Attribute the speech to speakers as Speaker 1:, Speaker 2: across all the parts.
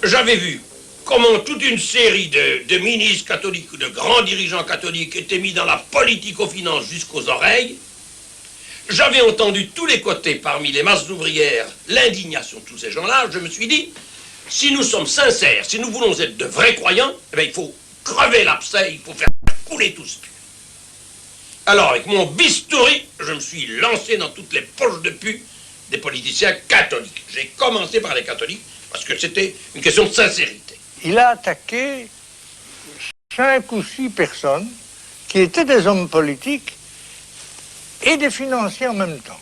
Speaker 1: j'avais vu comment toute une série de ministres catholiques ou de grands dirigeants catholiques étaient mis dans la politico-finance jusqu'aux oreilles. J'avais entendu tous les côtés parmi les masses ouvrières l'indignation de tous ces gens-là. Je me suis dit, si nous sommes sincères, si nous voulons être de vrais croyants, eh bien, il faut crever l'abcès, il faut faire couler tout ce pu. Alors, avec mon bistouri, je me suis lancé dans toutes les poches de pu des politiciens catholiques. J'ai commencé par les catholiques parce que c'était une question de sincérité.
Speaker 2: Il a attaqué 5 ou 6 personnes qui étaient des hommes politiques et des financiers en même temps.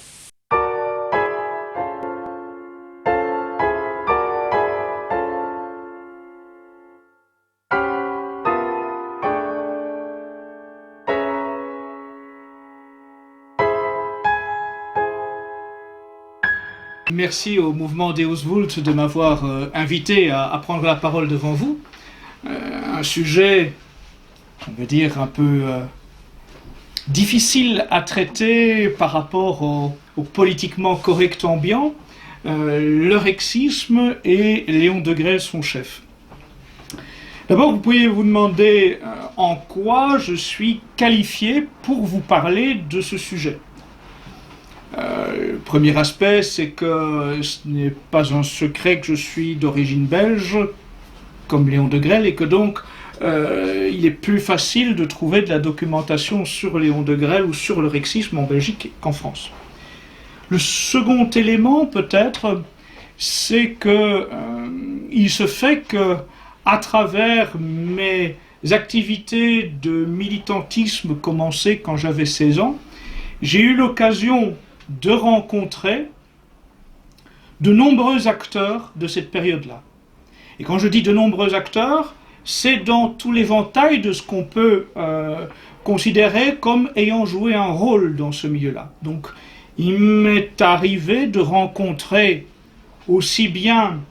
Speaker 3: Merci au mouvement Deus Vult de m'avoir invité à prendre la parole devant vous. Un sujet, on va dire, un peu difficile à traiter par rapport au politiquement correct ambiant, le rexisme et Léon Degrelle, son chef. D'abord, vous pouvez vous demander en quoi je suis qualifié pour vous parler de ce sujet. Le premier aspect, c'est que ce n'est pas un secret que je suis d'origine belge, comme Léon Degrelle, et que donc il est plus facile de trouver de la documentation sur Léon Degrelle ou sur le rexisme en Belgique qu'en France. Le second élément, peut-être, c'est que il se fait que, à travers mes activités de militantisme commencées quand j'avais 16 ans, j'ai eu l'occasion de rencontrer de nombreux acteurs de cette période-là. Et quand je dis de nombreux acteurs, c'est dans tout l'éventail de ce qu'on peut considérer comme ayant joué un rôle dans ce milieu-là. Donc, il m'est arrivé de rencontrer aussi bien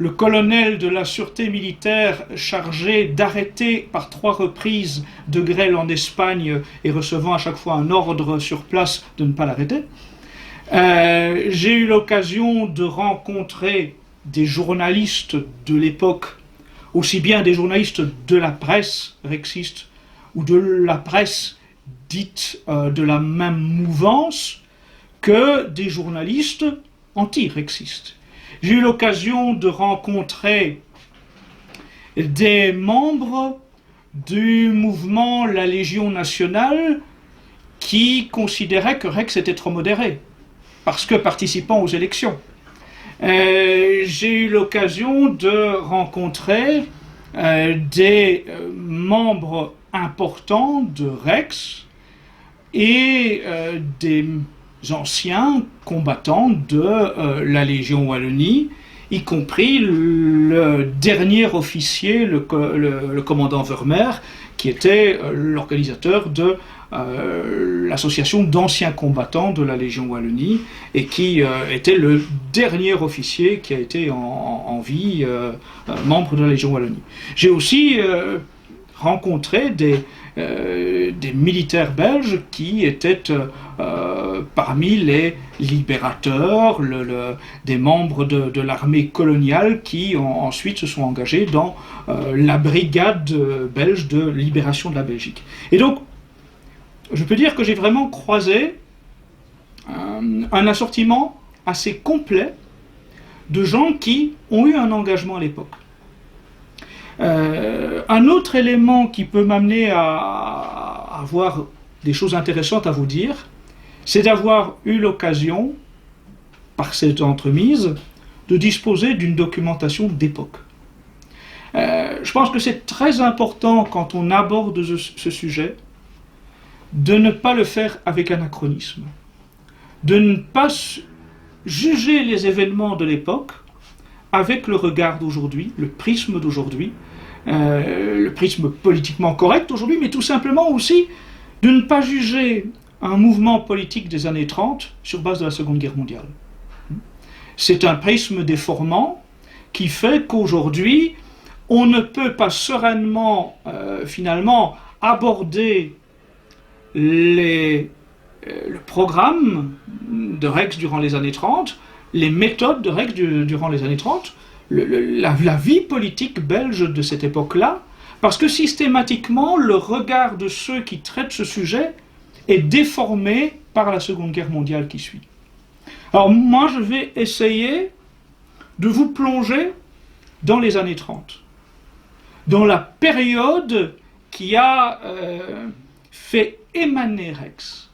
Speaker 3: le colonel de la sûreté militaire chargé d'arrêter par 3 reprises Degrelle en Espagne et recevant à chaque fois un ordre sur place de ne pas l'arrêter. J'ai eu l'occasion de rencontrer des journalistes de l'époque, aussi bien des journalistes de la presse rexiste ou de la presse dite de la même mouvance que des journalistes anti-rexistes. J'ai eu l'occasion de rencontrer des membres du mouvement La Légion nationale qui considéraient que Rex était trop modéré, parce que participant aux élections. J'ai eu l'occasion de rencontrer des membres importants de Rex et des anciens combattants de la Légion Wallonie, y compris le dernier officier, le commandant Vermeer, qui était l'organisateur de l'association d'anciens combattants de la Légion Wallonie et qui était le dernier officier qui a été en vie membre de la Légion Wallonie. J'ai aussi rencontré des militaires belges qui étaient parmi les libérateurs, des membres de l'armée coloniale qui ensuite se sont engagés dans la brigade belge de libération de la Belgique. Et donc, je peux dire que j'ai vraiment croisé un assortiment assez complet de gens qui ont eu un engagement à l'époque. Un autre élément qui peut m'amener à avoir des choses intéressantes à vous dire, c'est d'avoir eu l'occasion, par cette entremise, de disposer d'une documentation d'époque. Je pense que c'est très important quand on aborde ce sujet de ne pas le faire avec anachronisme, de ne pas juger les événements de l'époque avec le regard d'aujourd'hui, le prisme d'aujourd'hui, le prisme politiquement correct aujourd'hui, mais tout simplement aussi de ne pas juger un mouvement politique des années 30 sur base de la Seconde Guerre mondiale. C'est un prisme déformant qui fait qu'aujourd'hui, on ne peut pas sereinement, finalement, aborder le programme de Rex durant les années 30, les méthodes de Rex durant les années 30, la vie politique belge de cette époque-là, parce que systématiquement, le regard de ceux qui traitent ce sujet est déformé par la Seconde Guerre mondiale qui suit. Alors moi, je vais essayer de vous plonger dans les années 30, dans la période qui a fait émaner Rex.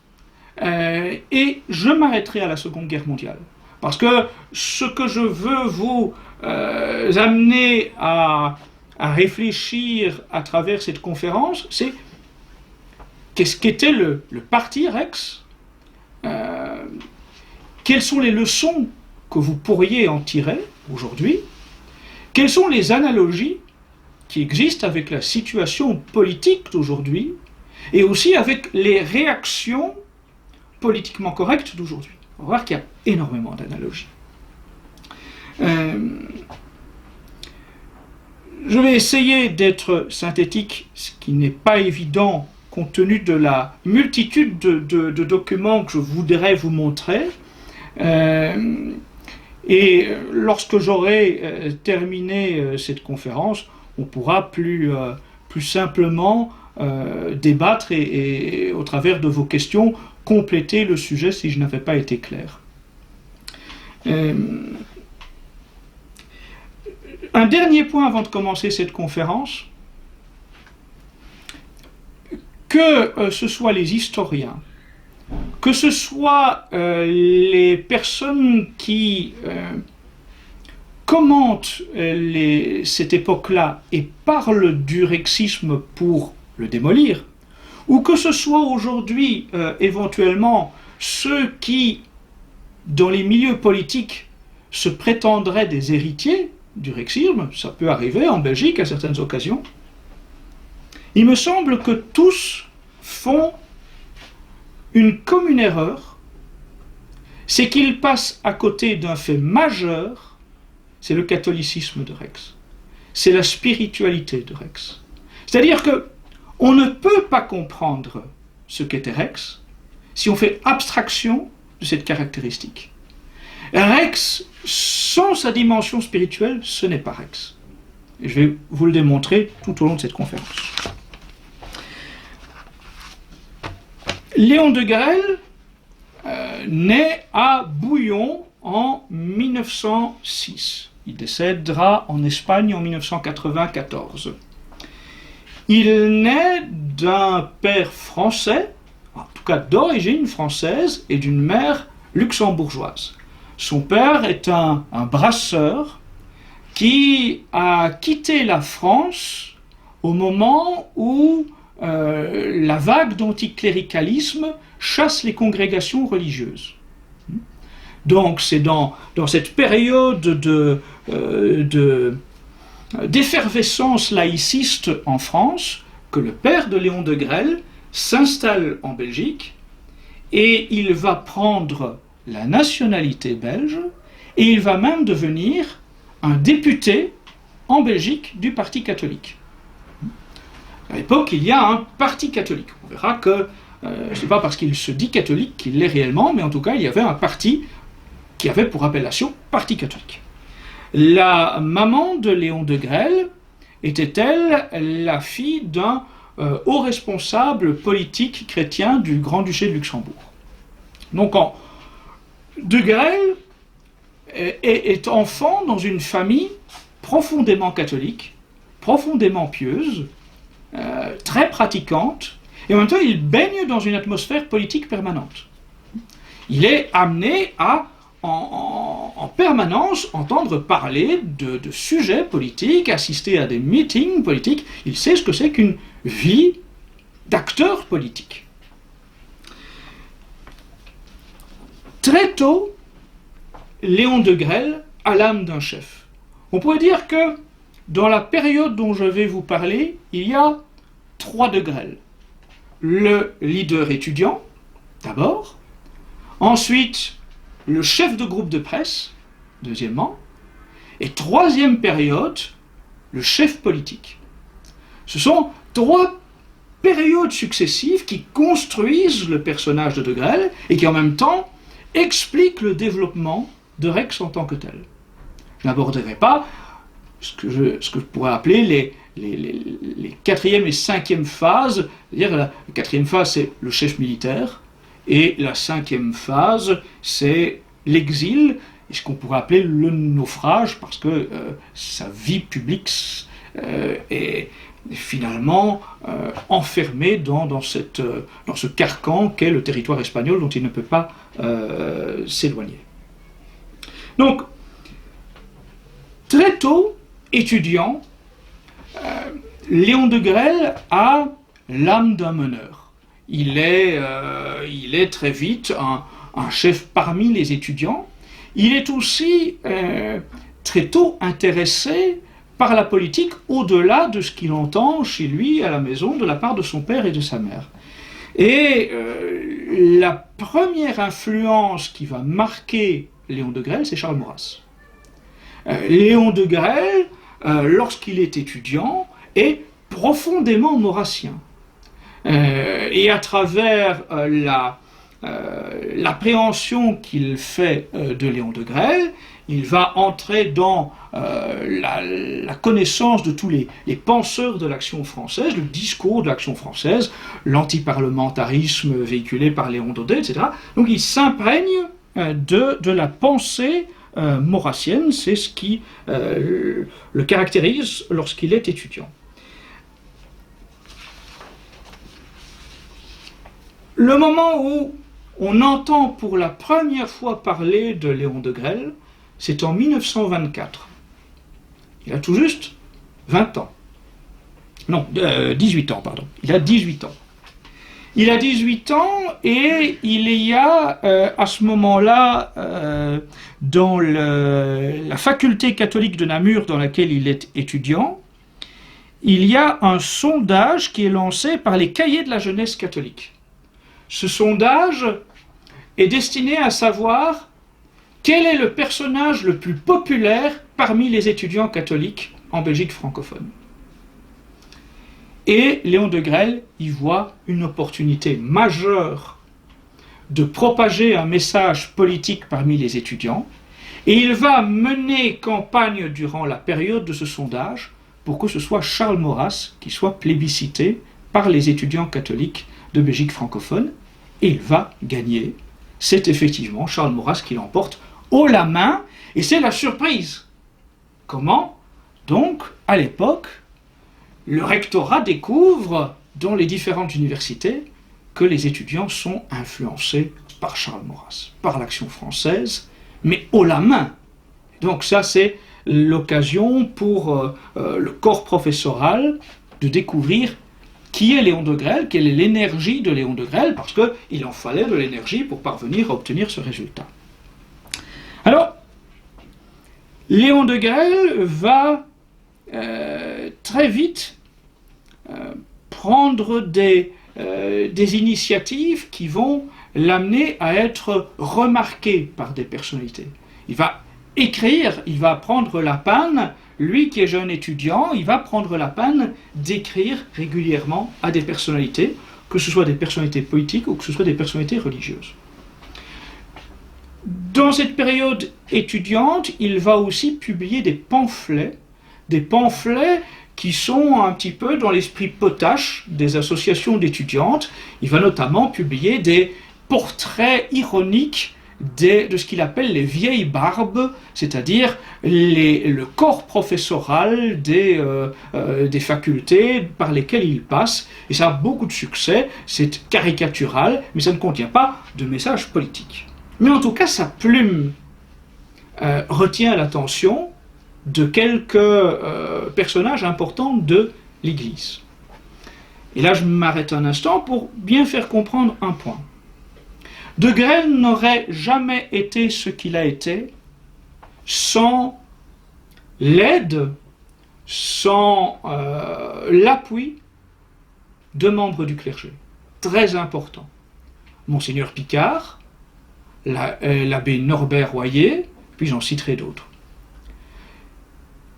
Speaker 3: Et je m'arrêterai à la Seconde Guerre mondiale. Parce que ce que je veux vous amener à réfléchir à travers cette conférence, c'est qu'est-ce qu'était le parti Rex, quelles sont les leçons que vous pourriez en tirer aujourd'hui, quelles sont les analogies qui existent avec la situation politique d'aujourd'hui, et aussi avec les réactions politiquement correctes d'aujourd'hui. On va voir qu'il y a énormément d'analogies. Je vais essayer d'être synthétique, ce qui n'est pas évident compte tenu de la multitude de documents que je voudrais vous montrer. Et lorsque j'aurai terminé cette conférence, on pourra plus simplement débattre et au travers de vos questions, compléter le sujet si je n'avais pas été clair. Un dernier point avant de commencer cette conférence, que ce soit les historiens, que ce soit les personnes qui commentent cette époque-là et parlent du rexisme pour le démolir, ou que ce soit aujourd'hui éventuellement ceux qui, dans les milieux politiques, se prétendraient des héritiers du rexisme, ça peut arriver en Belgique à certaines occasions, il me semble que tous font une commune erreur, c'est qu'ils passent à côté d'un fait majeur, c'est le catholicisme de Rex, c'est la spiritualité de Rex. C'est-à-dire que on ne peut pas comprendre ce qu'était Rex si on fait abstraction de cette caractéristique. Rex, sans sa dimension spirituelle, ce n'est pas Rex. Et je vais vous le démontrer tout au long de cette conférence. Léon de Grelle naît à Bouillon en 1906. Il décédera en Espagne en 1994. Il naît d'un père français, en tout cas d'origine française, et d'une mère luxembourgeoise. Son père est un brasseur qui a quitté la France au moment où la vague d'anticléricalisme chasse les congrégations religieuses. Donc c'est dans cette période d'effervescence laïciste en France que le père de Léon de Grelle s'installe en Belgique et il va prendre la nationalité belge et il va même devenir un député en Belgique du Parti catholique. À l'époque, il y a un parti catholique. On verra que ce n'est pas parce qu'il se dit catholique qu'il l'est réellement, mais en tout cas, il y avait un parti qui avait pour appellation Parti catholique. La maman de Léon de Grelle était-elle la fille d'un haut responsable politique chrétien du Grand-Duché de Luxembourg. Donc, de Grelle est enfant dans une famille profondément catholique, profondément pieuse, très pratiquante, et en même temps il baigne dans une atmosphère politique permanente. Il est amené à en permanence entendre parler de sujets politiques, assister à des meetings politiques. Il sait ce que c'est qu'une vie d'acteur politique. Très tôt, Léon de Grelle a l'âme d'un chef. On pourrait dire que dans la période dont je vais vous parler, il y a 3 de Grelle. Le leader étudiant, d'abord. Ensuite, le chef de groupe de presse, deuxièmement. Et troisième période, le chef politique. Ce sont 3 périodes successives qui construisent le personnage de Grelle et qui en même temps expliquent le développement de Rex en tant que tel. Je n'aborderai pas ce que je pourrais appeler les quatrième et cinquième phases. C'est-à-dire la quatrième phase, c'est le chef militaire, et la cinquième phase, c'est l'exil, et ce qu'on pourrait appeler le naufrage, parce que sa vie publique est finalement enfermé dans ce carcan qu'est le territoire espagnol dont il ne peut pas s'éloigner. Donc, très tôt, étudiant, Léon Degrelle a l'âme d'un meneur. Il est très vite un chef parmi les étudiants. Il est aussi très tôt intéressé par la politique au-delà de ce qu'il entend chez lui à la maison de la part de son père et de sa mère. Et la première influence qui va marquer Léon Degrelle, c'est Charles Maurras. Léon Degrelle, lorsqu'il est étudiant, est profondément maurassien. Et à travers l'appréhension qu'il fait de Léon Degrelle, il va entrer dans la connaissance de tous les penseurs de l'Action française, le discours de l'Action française, l'antiparlementarisme véhiculé par Léon Daudet, etc. Donc il s'imprègne de la pensée maurassienne, c'est ce qui le caractérise lorsqu'il est étudiant. Le moment où on entend pour la première fois parler de Léon Degrelle, c'est en 1924. Il a tout juste 20 ans. Non, 18 ans, pardon. Il a 18 ans. Il a 18 ans et il y a à ce moment-là, dans la faculté catholique de Namur dans laquelle il est étudiant, il y a un sondage qui est lancé par les cahiers de la jeunesse catholique. Ce sondage est destiné à savoir quel est le personnage le plus populaire parmi les étudiants catholiques en Belgique francophone. Et Léon Degrelle y voit une opportunité majeure de propager un message politique parmi les étudiants, et il va mener campagne durant la période de ce sondage pour que ce soit Charles Maurras qui soit plébiscité par les étudiants catholiques de Belgique francophone, et il va gagner. C'est effectivement Charles Maurras qui l'emporte haut la main, et c'est la surprise. Comment? Donc, à l'époque, le rectorat découvre dans les différentes universités que les étudiants sont influencés par Charles Maurras, par l'Action française, mais haut la main. Donc ça, c'est l'occasion pour le corps professoral de découvrir qui est Léon Degrelle, quelle est l'énergie de Léon Degrelle, parce qu'il en fallait de l'énergie pour parvenir à obtenir ce résultat. Alors, Léon Degrelle va très vite prendre des initiatives qui vont l'amener à être remarqué par des personnalités. Il va écrire, il va prendre la peine, lui qui est jeune étudiant, il va prendre la peine d'écrire régulièrement à des personnalités, que ce soit des personnalités politiques ou que ce soit des personnalités religieuses. Dans cette période étudiante, il va aussi publier des pamphlets qui sont un petit peu dans l'esprit potache des associations d'étudiantes. Il va notamment publier des portraits ironiques de ce qu'il appelle les vieilles barbes, c'est-à-dire le corps professoral des facultés par lesquelles il passe, et ça a beaucoup de succès, c'est caricatural, mais ça ne contient pas de message politique. Mais en tout cas, sa plume retient l'attention de quelques personnages importants de l'Église. Et là, je m'arrête un instant pour bien faire comprendre un point. Degrelle n'aurait jamais été ce qu'il a été sans l'aide, sans l'appui de membres du clergé. Très important. Monseigneur Picard, l'abbé Norbert Royer, puis j'en citerai d'autres.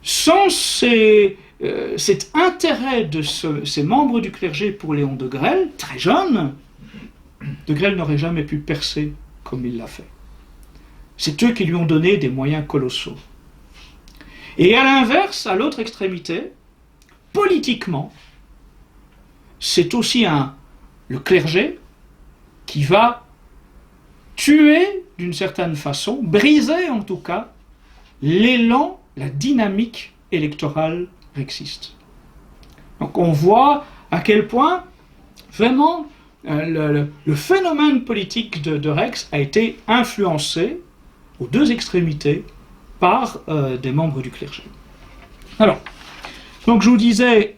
Speaker 3: Sans cet intérêt de ces membres du clergé pour Léon Degrelle, très jeune, Degrelle n'aurait jamais pu percer comme il l'a fait. C'est eux qui lui ont donné des moyens colossaux. Et à l'inverse, à l'autre extrémité, politiquement, c'est aussi le clergé qui va tuer d'une certaine façon, briser en tout cas, l'élan, la dynamique électorale rexiste. Donc on voit à quel point vraiment le phénomène politique de Rex a été influencé aux deux extrémités par des membres du clergé. Alors, donc je vous disais,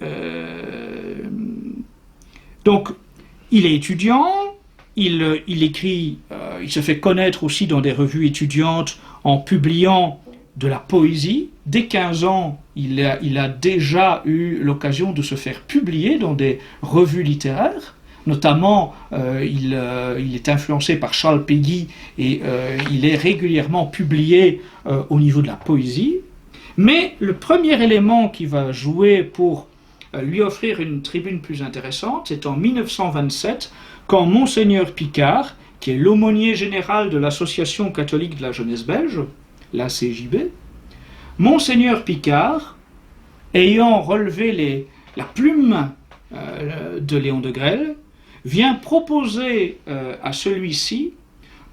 Speaker 3: donc il est étudiant, il écrit, il se fait connaître aussi dans des revues étudiantes en publiant de la poésie. Dès 15 ans, il a déjà eu l'occasion de se faire publier dans des revues littéraires. Notamment, il est influencé par Charles Péguy et il est régulièrement publié au niveau de la poésie. Mais le premier élément qui va jouer pour lui offrir une tribune plus intéressante, c'est en 1927, quand Monseigneur Picard, qui est l'aumônier général de l'Association catholique de la jeunesse belge, l'ACJB, Monseigneur Picard, ayant relevé la plume de Léon de Grelle, vient proposer à celui-ci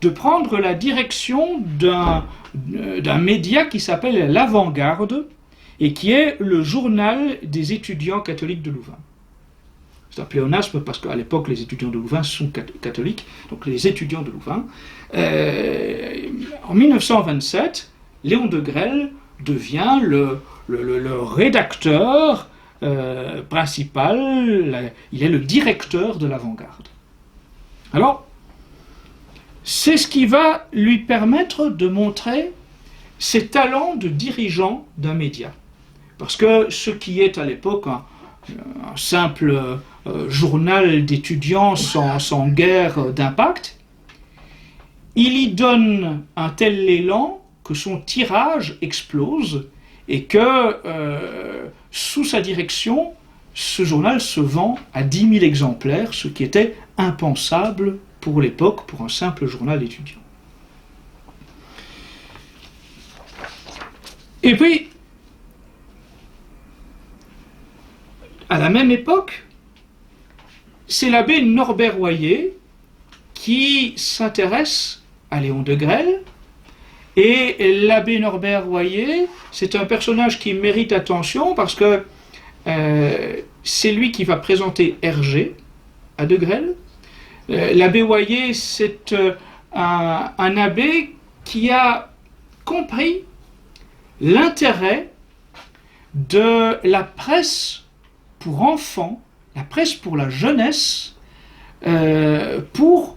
Speaker 3: de prendre la direction d'un média qui s'appelle l'Avant-Garde et qui est le journal des étudiants catholiques de Louvain. C'est un pléonasme parce qu'à l'époque les étudiants de Louvain sont catholiques, donc les étudiants de Louvain. En 1927, Léon de Grelle devient le rédacteur principal, il est le directeur de l'Avant-Garde. Alors, c'est ce qui va lui permettre de montrer ses talents de dirigeant d'un média. Parce que ce qui est à l'époque un simple journal d'étudiants sans guère d'impact, il y donne un tel élan que son tirage explose et que sous sa direction, ce journal se vend à 10 000 exemplaires, ce qui était impensable pour l'époque, pour un simple journal étudiant. Et puis, à la même époque, c'est l'abbé Norbert Royer qui s'intéresse à Léon de Grelle. Et l'abbé Norbert Royer, c'est un personnage qui mérite attention parce que c'est lui qui va présenter Hergé à de Grelle. L'abbé Royer, c'est un abbé qui a compris l'intérêt de la presse pour enfants, la presse pour la jeunesse, pour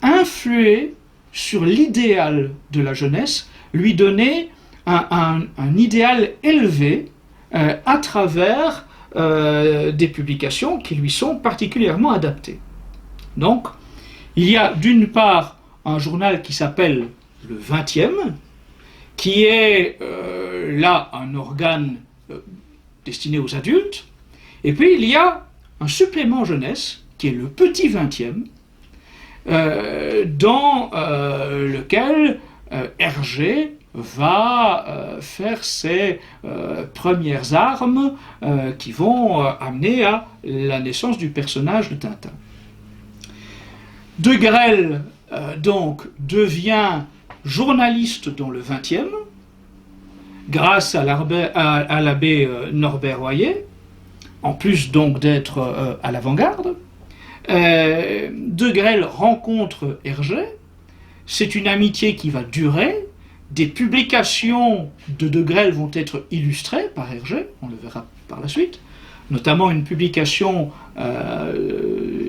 Speaker 3: influer sur l'idéal de la jeunesse, lui donner un idéal élevé à travers des publications qui lui sont particulièrement adaptées. Donc, il y a d'une part un journal qui s'appelle le 20e, qui est là un organe destiné aux adultes, et puis il y a un supplément jeunesse qui est le petit 20e, dans lequel Hergé va faire ses premières armes qui vont amener à la naissance du personnage de Tintin. De Grelle donc devient journaliste dans le 20e grâce à l'abbé Norbert Royer, en plus donc d'être à l'avant-garde. De Grelle rencontre Hergé, c'est une amitié qui va durer, des publications de Grelle vont être illustrées par Hergé, on le verra par la suite, notamment une publication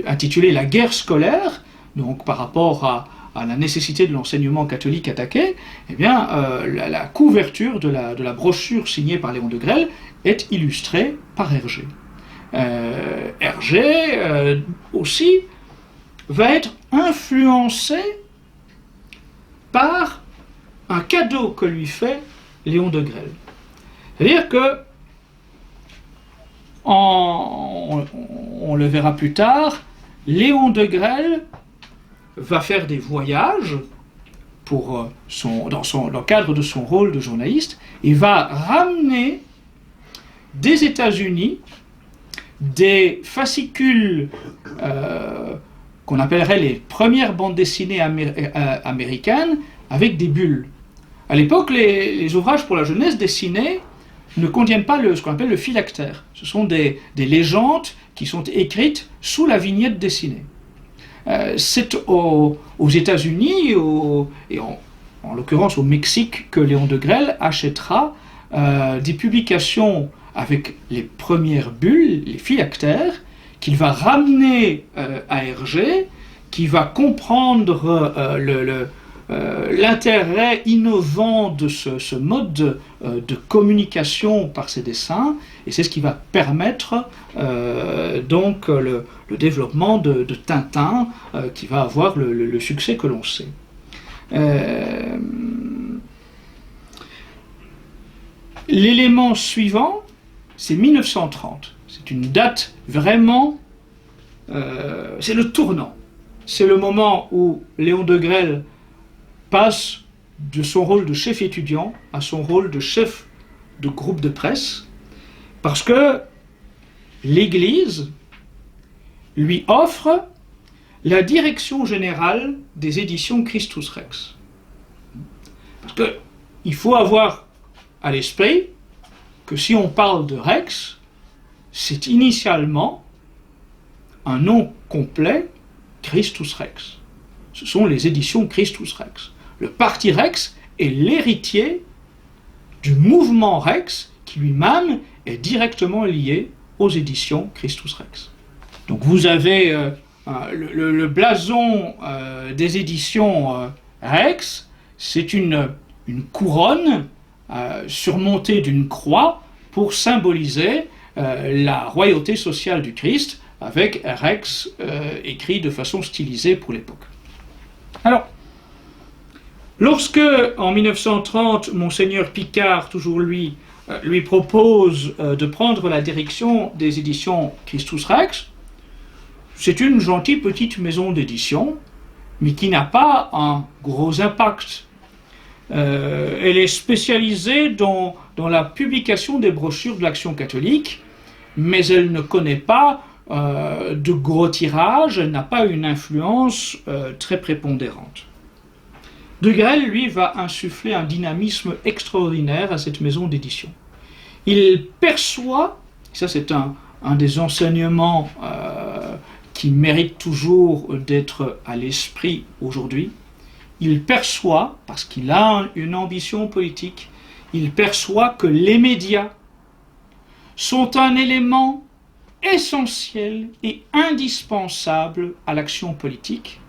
Speaker 3: intitulée « La guerre scolaire », donc par rapport à la nécessité de l'enseignement catholique attaqué, eh bien, la couverture de la brochure signée par Léon de Grelle est illustrée par Hergé. Hergé aussi va être influencé par un cadeau que lui fait Léon de Grelle. C'est-à-dire que, on le verra plus tard, Léon de Grelle va faire des voyages dans le cadre de son rôle de journaliste, et va ramener des États-Unis des fascicules qu'on appellerait les premières bandes dessinées américaines avec des bulles. À l'époque, les ouvrages pour la jeunesse dessinés ne contiennent pas ce qu'on appelle le phylactère. Ce sont des légendes qui sont écrites sous la vignette dessinée. C'est aux États-Unis et en l'occurrence au Mexique que Léon Degrelle achètera des publications avec les premières bulles, les phylactères, qu'il va ramener à Hergé, qui va comprendre l'intérêt innovant de ce mode de communication par ces dessins, et c'est ce qui va permettre donc le développement de Tintin, qui va avoir le succès que l'on sait. L'élément suivant, c'est 1930. C'est une date vraiment... c'est le tournant. C'est le moment où Léon Degrelle passe de son rôle de chef étudiant à son rôle de chef de groupe de presse, parce que l'Église lui offre la direction générale des éditions Christus Rex. Parce qu'il faut avoir à l'esprit que si on parle de Rex, c'est initialement un nom complet, Christus Rex. Ce sont les éditions Christus Rex. Le parti Rex est l'héritier du mouvement Rex qui lui-même est directement lié aux éditions Christus Rex. Donc vous avez le blason des éditions Rex, c'est une couronne surmontée d'une croix pour symboliser la royauté sociale du Christ, avec Rex écrit de façon stylisée pour l'époque. Alors, lorsque, en 1930, Monseigneur Picard, toujours lui propose de prendre la direction des éditions Christus Rex, c'est une gentille petite maison d'édition, mais qui n'a pas un gros impact. Elle est spécialisée dans la publication des brochures de l'Action catholique, mais elle ne connaît pas de gros tirages, elle n'a pas une influence très prépondérante. Degrelle, lui, va insuffler un dynamisme extraordinaire à cette maison d'édition. Il perçoit, ça c'est un des enseignements qui mérite toujours d'être à l'esprit aujourd'hui, il perçoit, parce qu'il a une ambition politique, il perçoit que les médias sont un élément essentiel et indispensable à l'action politique,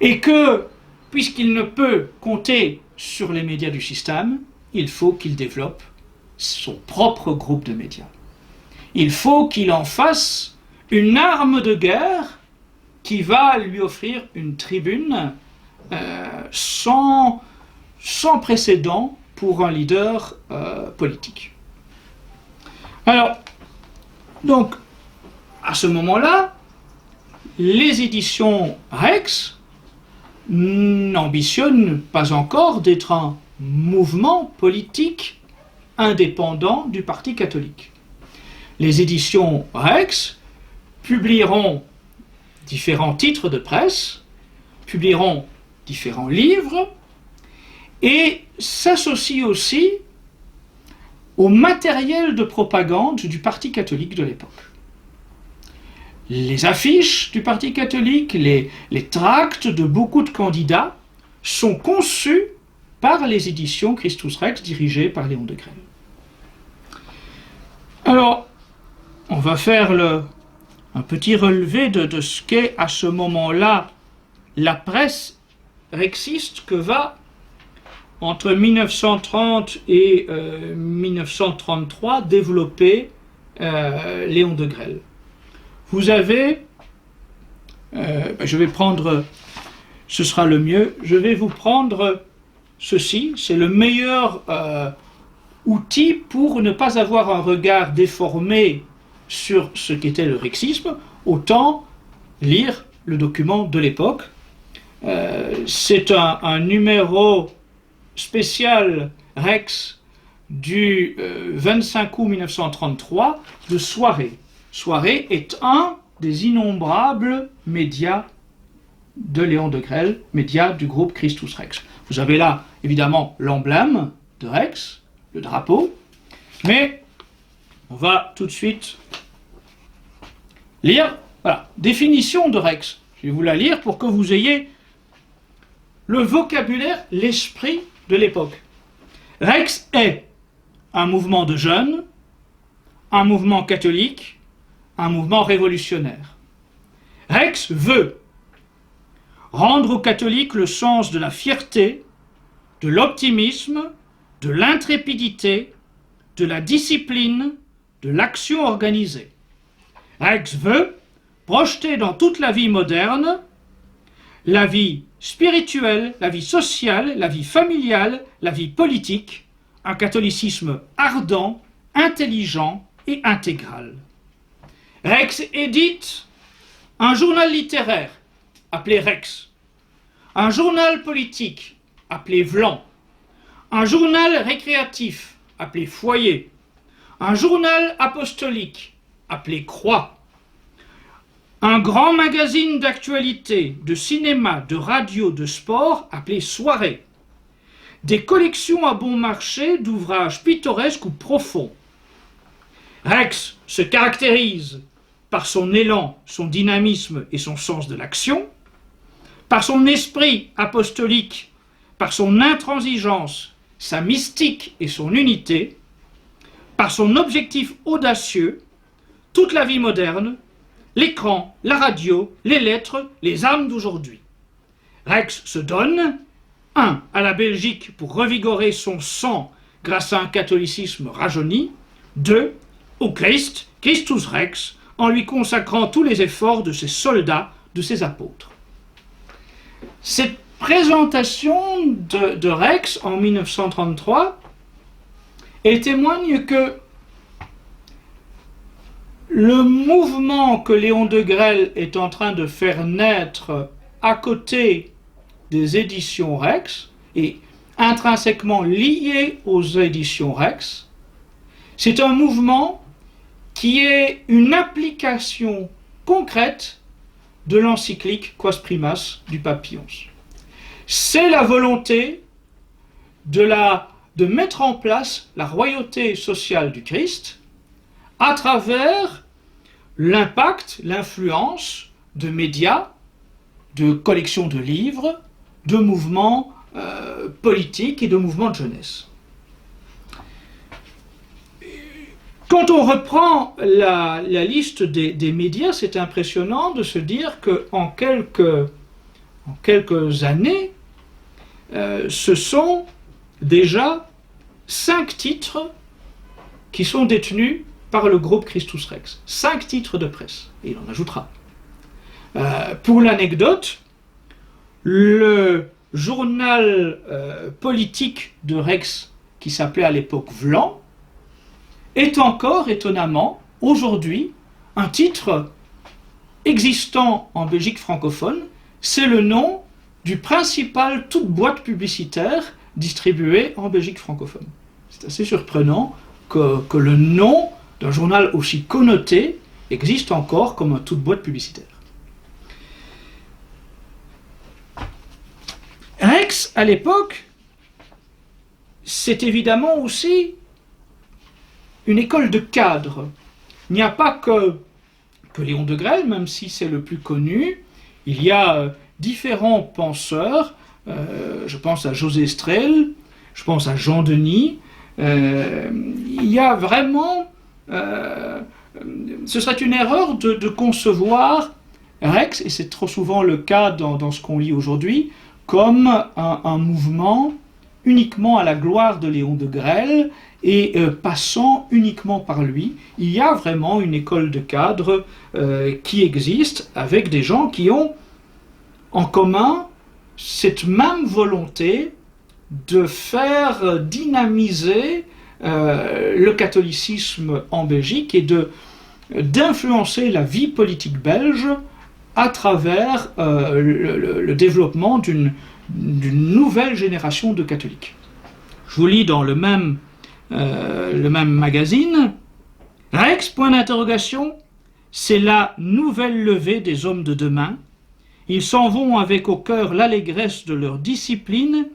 Speaker 3: et que, puisqu'il ne peut compter sur les médias du système, il faut qu'il développe son propre groupe de médias. Il faut qu'il en fasse une arme de guerre qui va lui offrir une tribune sans précédent pour un leader politique. Alors, donc, à ce moment-là, les éditions Rex n'ambitionnent pas encore d'être un mouvement politique indépendant du Parti catholique. Les éditions Rex publieront différents titres de presse, publieront différents livres et s'associent aussi au matériel de propagande du Parti catholique de l'époque. Les affiches du Parti catholique, les tracts de beaucoup de candidats sont conçus par les éditions Christus Rex dirigées par Léon Degrelle. Alors, on va faire un petit relevé de ce qu'est à ce moment-là la presse rexiste que va, entre 1930 et 1933, développer Léon Degrelle. Vous avez, je vais prendre, ce sera le mieux, je vais vous prendre ceci, c'est le meilleur outil pour ne pas avoir un regard déformé sur ce qu'était le rexisme, autant lire le document de l'époque. C'est un numéro spécial Rex du 25 août 1933 de Soirée. Soirée est un des innombrables médias de Léon Degrelle, médias du groupe Christus Rex. Vous avez là, évidemment, l'emblème de Rex, le drapeau, mais on va tout de suite lire, voilà, définition de Rex. Je vais vous la lire pour que vous ayez le vocabulaire, l'esprit de l'époque. Rex est un mouvement de jeunes, un mouvement catholique, un mouvement révolutionnaire. Rex veut rendre aux catholiques le sens de la fierté, de l'optimisme, de l'intrépidité, de la discipline, de l'action organisée. Rex veut projeter dans toute la vie moderne la vie spirituelle, la vie sociale, la vie familiale, la vie politique, un catholicisme ardent, intelligent et intégral. Rex édite un journal littéraire appelé Rex, un journal politique appelé Vlan, un journal récréatif appelé Foyer, un journal apostolique appelé Croix, un grand magazine d'actualité, de cinéma, de radio, de sport appelé Soirée, des collections à bon marché d'ouvrages pittoresques ou profonds. Rex se caractérise par son élan, son dynamisme et son sens de l'action, par son esprit apostolique, par son intransigeance, sa mystique et son unité, par son objectif audacieux, toute la vie moderne, l'écran, la radio, les lettres, les armes d'aujourd'hui. Rex se donne, 1. à la Belgique pour revigorer son sang grâce à un catholicisme rajeuni, 2. au Christ, Christus Rex, en lui consacrant tous les efforts de ses soldats, de ses apôtres. Cette présentation de Rex en 1933, elle témoigne que le mouvement que Léon Degrelle est en train de faire naître à côté des éditions Rex et intrinsèquement lié aux éditions Rex, c'est un mouvement qui est une application concrète de l'encyclique Quas Primas du pape Pie XI. C'est la volonté de mettre en place la royauté sociale du Christ à travers l'impact, l'influence de médias, de collections de livres, de mouvements politiques et de mouvements de jeunesse. Quand on reprend la liste des médias, c'est impressionnant de se dire qu'en quelques années, ce sont déjà 5 titres qui sont détenus par le groupe Christus Rex. 5 titres de presse, et il en ajoutera. Pour l'anecdote, le journal politique de Rex, qui s'appelait à l'époque Vlan, est encore, étonnamment, aujourd'hui, un titre existant en Belgique francophone. C'est le nom du principal toute boîte publicitaire distribuée en Belgique francophone. C'est assez surprenant que le nom d'un journal aussi connoté existe encore comme un toute boîte publicitaire. Rex, à l'époque, c'est évidemment aussi une école de cadres. Il n'y a pas que Léon Degrelle, même si c'est le plus connu. Il y a différents penseurs. Je pense à José Strel, je pense à Jean Denis. Il y a vraiment... ce serait une erreur de concevoir Rex, et c'est trop souvent le cas dans ce qu'on lit aujourd'hui, comme un mouvement uniquement à la gloire de Léon Degrelle et passant uniquement par lui. Il y a vraiment une école de cadres qui existe avec des gens qui ont en commun cette même volonté de faire dynamiser le catholicisme en Belgique et d'influencer la vie politique belge à travers le développement d'une nouvelle génération de catholiques. Je vous lis dans le même magazine, Rex, point d'interrogation, c'est la nouvelle levée des hommes de demain. Ils s'en vont avec au cœur l'allégresse de leur discipline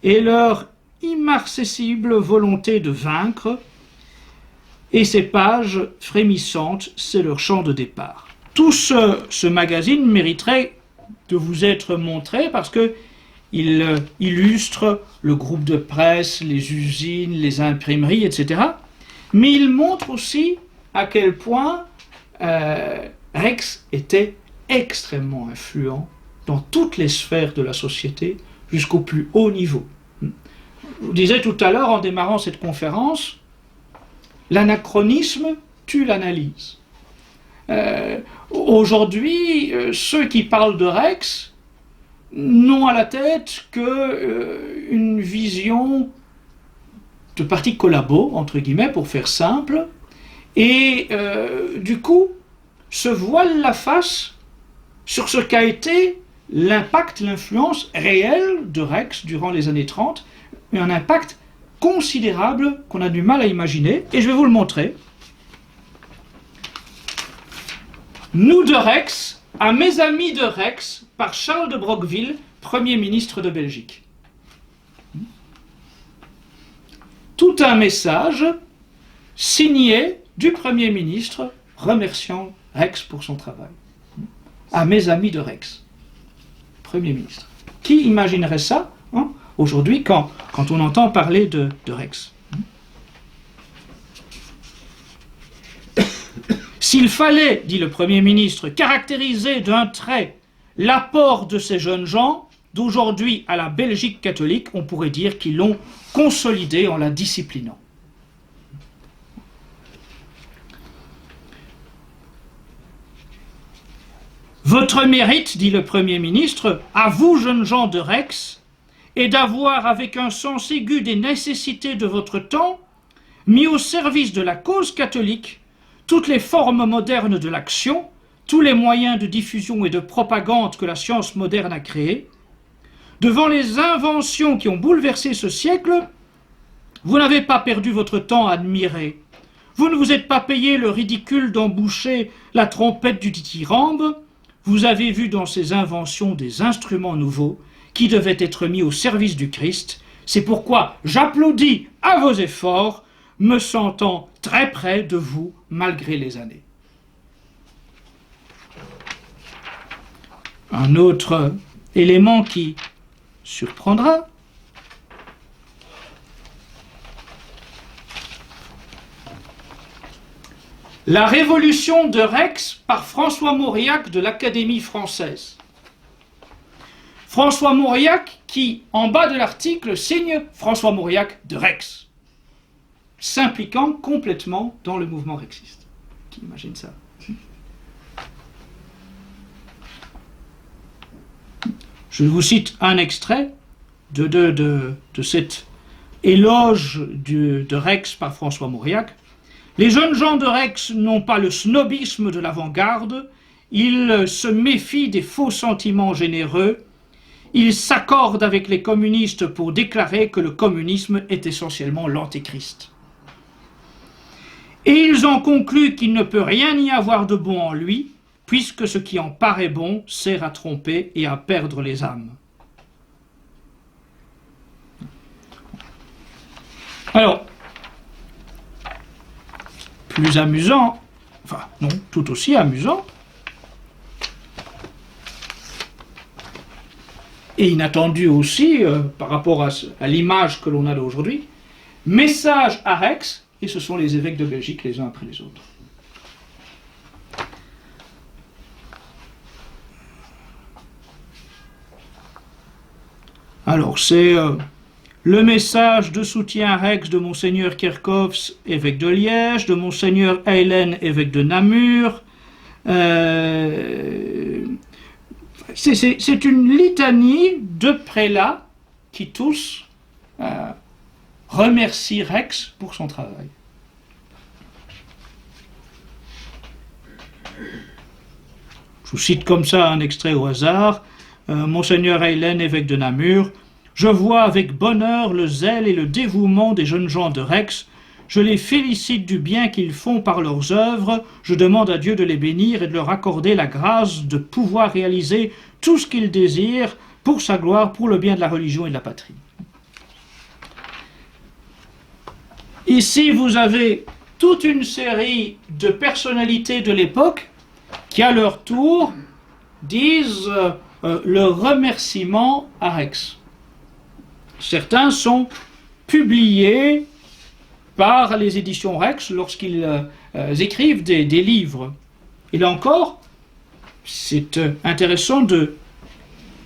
Speaker 3: et leur immarcessible volonté de vaincre, et ces pages frémissantes, c'est leur chant de départ. Tout ce magazine mériterait de vous être montré parce que il illustre le groupe de presse, les usines, les imprimeries, etc. Mais il montre aussi à quel point Rex était extrêmement influent dans toutes les sphères de la société jusqu'au plus haut niveau. Je vous disais tout à l'heure en démarrant cette conférence, l'anachronisme tue l'analyse. Aujourd'hui, ceux qui parlent de Rex n'ont à la tête qu'une vision de parti collabo, entre guillemets, pour faire simple, et du coup, se voilent la face sur ce qu'a été l'impact, l'influence réelle de Rex durant les années 30, un impact considérable qu'on a du mal à imaginer, et je vais vous le montrer. Nous de Rex, à mes amis de Rex, par Charles de Broqueville, Premier ministre de Belgique. Tout un message signé du Premier ministre remerciant Rex pour son travail. À mes amis de Rex, Premier ministre. Qui imaginerait ça aujourd'hui quand on entend parler de Rex? S'il fallait, dit le Premier ministre, caractériser d'un trait l'apport de ces jeunes gens d'aujourd'hui à la Belgique catholique, on pourrait dire qu'ils l'ont consolidée en la disciplinant. Votre mérite, dit le Premier ministre, à vous, jeunes gens de Rex, est d'avoir, avec un sens aigu des nécessités de votre temps, mis au service de la cause catholique toutes les formes modernes de l'action, tous les moyens de diffusion et de propagande que la science moderne a créés. Devant les inventions qui ont bouleversé ce siècle, vous n'avez pas perdu votre temps à admirer. Vous ne vous êtes pas payé le ridicule d'emboucher la trompette du dithyrambe. Vous avez vu dans ces inventions des instruments nouveaux qui devaient être mis au service du Christ. C'est pourquoi j'applaudis à vos efforts, me sentant très près de vous malgré les années. Un autre élément qui surprendra, la révolution de Rex par François Mauriac de l'Académie française. François Mauriac qui, en bas de l'article, signe François Mauriac de Rex, s'impliquant complètement dans le mouvement rexiste. Qui imagine ça? Je vous cite un extrait de cet éloge de Rex par François Mauriac. Les jeunes gens de Rex n'ont pas le snobisme de l'avant-garde, ils se méfient des faux sentiments généreux, ils s'accordent avec les communistes pour déclarer que le communisme est essentiellement l'antéchrist. Et ils ont conclu qu'il ne peut rien y avoir de bon en lui, puisque ce qui en paraît bon sert à tromper et à perdre les âmes. Alors, plus amusant, enfin non, tout aussi amusant, et inattendu aussi par rapport à l'image que l'on a d'aujourd'hui, message à Rex, et ce sont les évêques de Belgique les uns après les autres. Alors c'est le message de soutien à Rex de Monseigneur Kerkhoffs, évêque de Liège, de Monseigneur Eilen, évêque de Namur. C'est une litanie de prélats qui tous remercient Rex pour son travail. Je vous cite comme ça un extrait au hasard. Monseigneur Heylen, évêque de Namur, je vois avec bonheur le zèle et le dévouement des jeunes gens de Rex. Je les félicite du bien qu'ils font par leurs œuvres. Je demande à Dieu de les bénir et de leur accorder la grâce de pouvoir réaliser tout ce qu'ils désirent pour sa gloire, pour le bien de la religion et de la patrie. Ici, vous avez toute une série de personnalités de l'époque qui, à leur tour, disent le remerciement à Rex. Certains sont publiés par les éditions Rex lorsqu'ils écrivent des livres. Et là encore, c'est intéressant de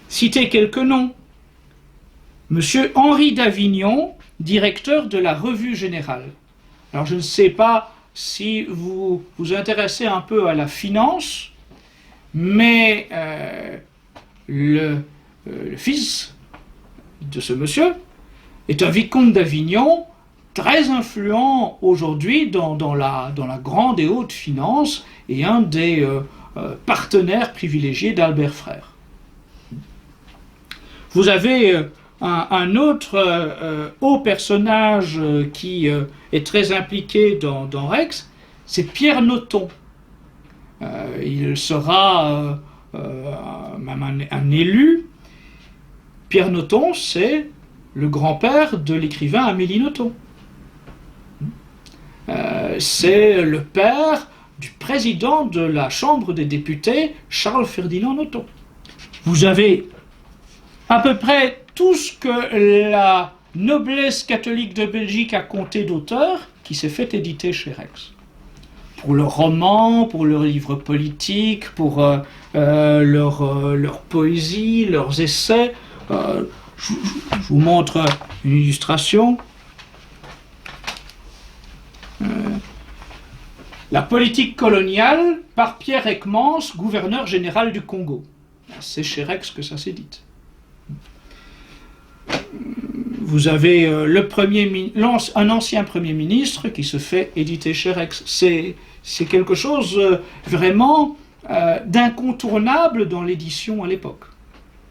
Speaker 3: citer quelques noms. Monsieur Henri d'Avignon, directeur de la Revue Générale. Alors je ne sais pas si vous vous intéressez un peu à la finance, mais le fils de ce monsieur est un vicomte d'Avignon, très influent aujourd'hui dans la grande et haute finance et un des partenaires privilégiés d'Albert Frère. Vous avez un autre haut personnage qui est très impliqué dans Rex, c'est Pierre Nothomb. Il sera même un élu. Pierre Nothomb, c'est le grand-père de l'écrivain Amélie Nothomb. C'est le père du président de la Chambre des députés, Charles-Ferdinand Nothomb. Vous avez à peu près tout ce que la noblesse catholique de Belgique a compté d'auteurs qui s'est fait éditer chez Rex. Pour leurs romans, pour leurs livres politiques, pour leur poésie, leurs essais. Je vous montre une illustration. La politique coloniale par Pierre Ekmans, gouverneur général du Congo. C'est chez Rex que ça s'édite. Vous avez un ancien Premier ministre qui se fait éditer chez Rex. C'est quelque chose vraiment d'incontournable dans l'édition à l'époque.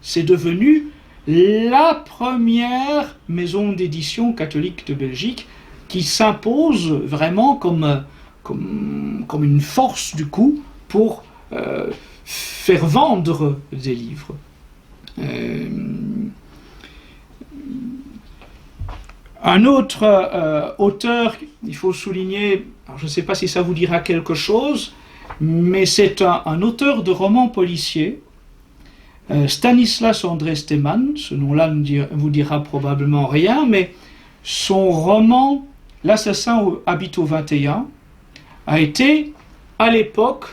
Speaker 3: C'est devenu la première maison d'édition catholique de Belgique qui s'impose vraiment comme une force du coup pour faire vendre des livres. Un autre auteur, il faut souligner, alors je ne sais pas si ça vous dira quelque chose, mais c'est un auteur de romans policiers, Stanislas André Stemann. Ce nom-là ne vous dira probablement rien, mais son roman « L'assassin habite au 21 » a été, à l'époque,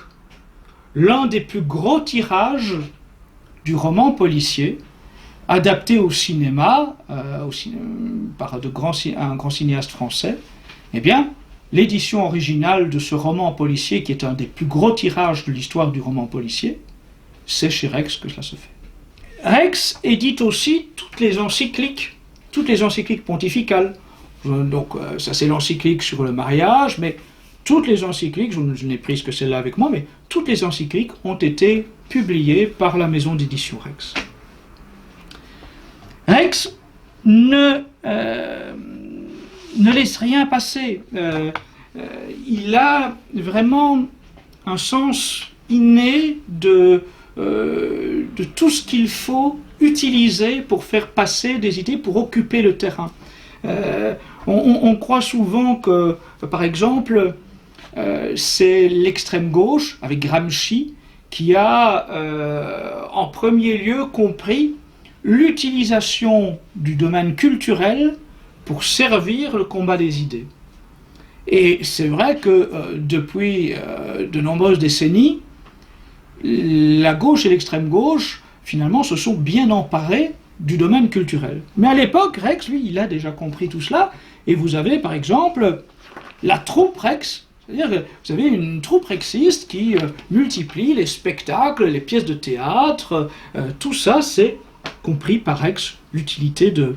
Speaker 3: l'un des plus gros tirages du roman policier, adapté au cinéma, par un grand cinéaste français. Eh bien, l'édition originale de ce roman policier, qui est un des plus gros tirages de l'histoire du roman policier, c'est chez Rex que cela se fait. Rex édite aussi toutes les encycliques pontificales. Donc, ça c'est l'encyclique sur le mariage, mais toutes les encycliques, je n'ai prise que celle-là avec moi, mais toutes les encycliques ont été publiées par la maison d'édition Rex. Rex ne laisse rien passer. Il a vraiment un sens inné de tout ce qu'il faut utiliser pour faire passer des idées, pour occuper le terrain. On croit souvent que, par exemple, c'est l'extrême gauche, avec Gramsci, qui a en premier lieu compris l'utilisation du domaine culturel pour servir le combat des idées. Et c'est vrai que depuis de nombreuses décennies, la gauche et l'extrême gauche, finalement, se sont bien emparés du domaine culturel. Mais à l'époque, Rex, lui, il a déjà compris tout cela, et vous avez, par exemple, la troupe Rex, c'est-à-dire que vous avez une troupe rexiste qui multiplie les spectacles, les pièces de théâtre, tout ça, c'est compris par Rex, l'utilité de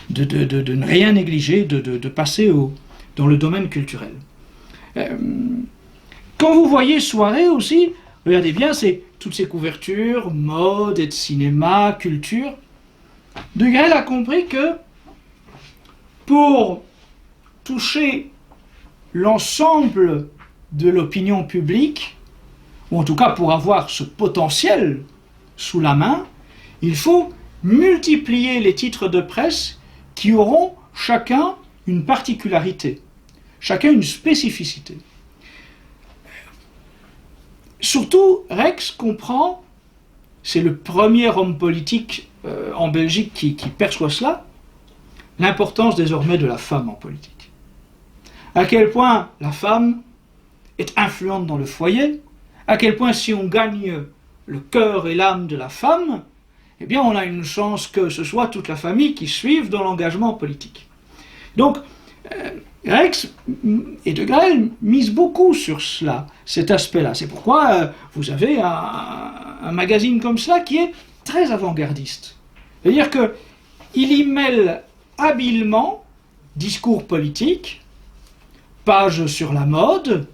Speaker 3: ne rien négliger, de passer dans le domaine culturel. Quand vous voyez soirée aussi, regardez bien, c'est toutes ces couvertures, mode, et de cinéma, culture. De Grelle a compris que pour toucher l'ensemble de l'opinion publique, ou en tout cas pour avoir ce potentiel sous la main, il faut multiplier les titres de presse qui auront chacun une particularité, chacun une spécificité. Surtout, Rex comprend, c'est le premier homme politique en Belgique qui perçoit cela, l'importance désormais de la femme en politique. À quel point la femme est influente dans le foyer, à quel point si on gagne le cœur et l'âme de la femme, eh bien on a une chance que ce soit toute la famille qui suive dans l'engagement politique. Donc, Rex et De Grelle misent beaucoup sur cela, cet aspect-là. C'est pourquoi vous avez un magazine comme cela qui est très avant-gardiste. C'est-à-dire qu'il y mêle habilement discours politique, pages sur la mode,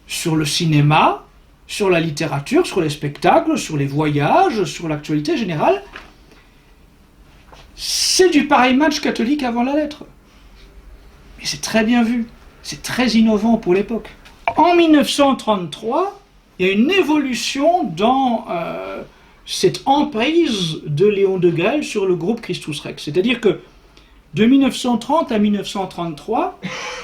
Speaker 3: sur le cinéma, sur la littérature, sur les spectacles, sur les voyages, sur l'actualité générale. C'est du pareil match catholique avant la lettre. Mais c'est très bien vu, c'est très innovant pour l'époque. En 1933, il y a une évolution dans cette emprise de Léon de Grelle sur le groupe Christus Rex. C'est-à-dire que de 1930 à 1933,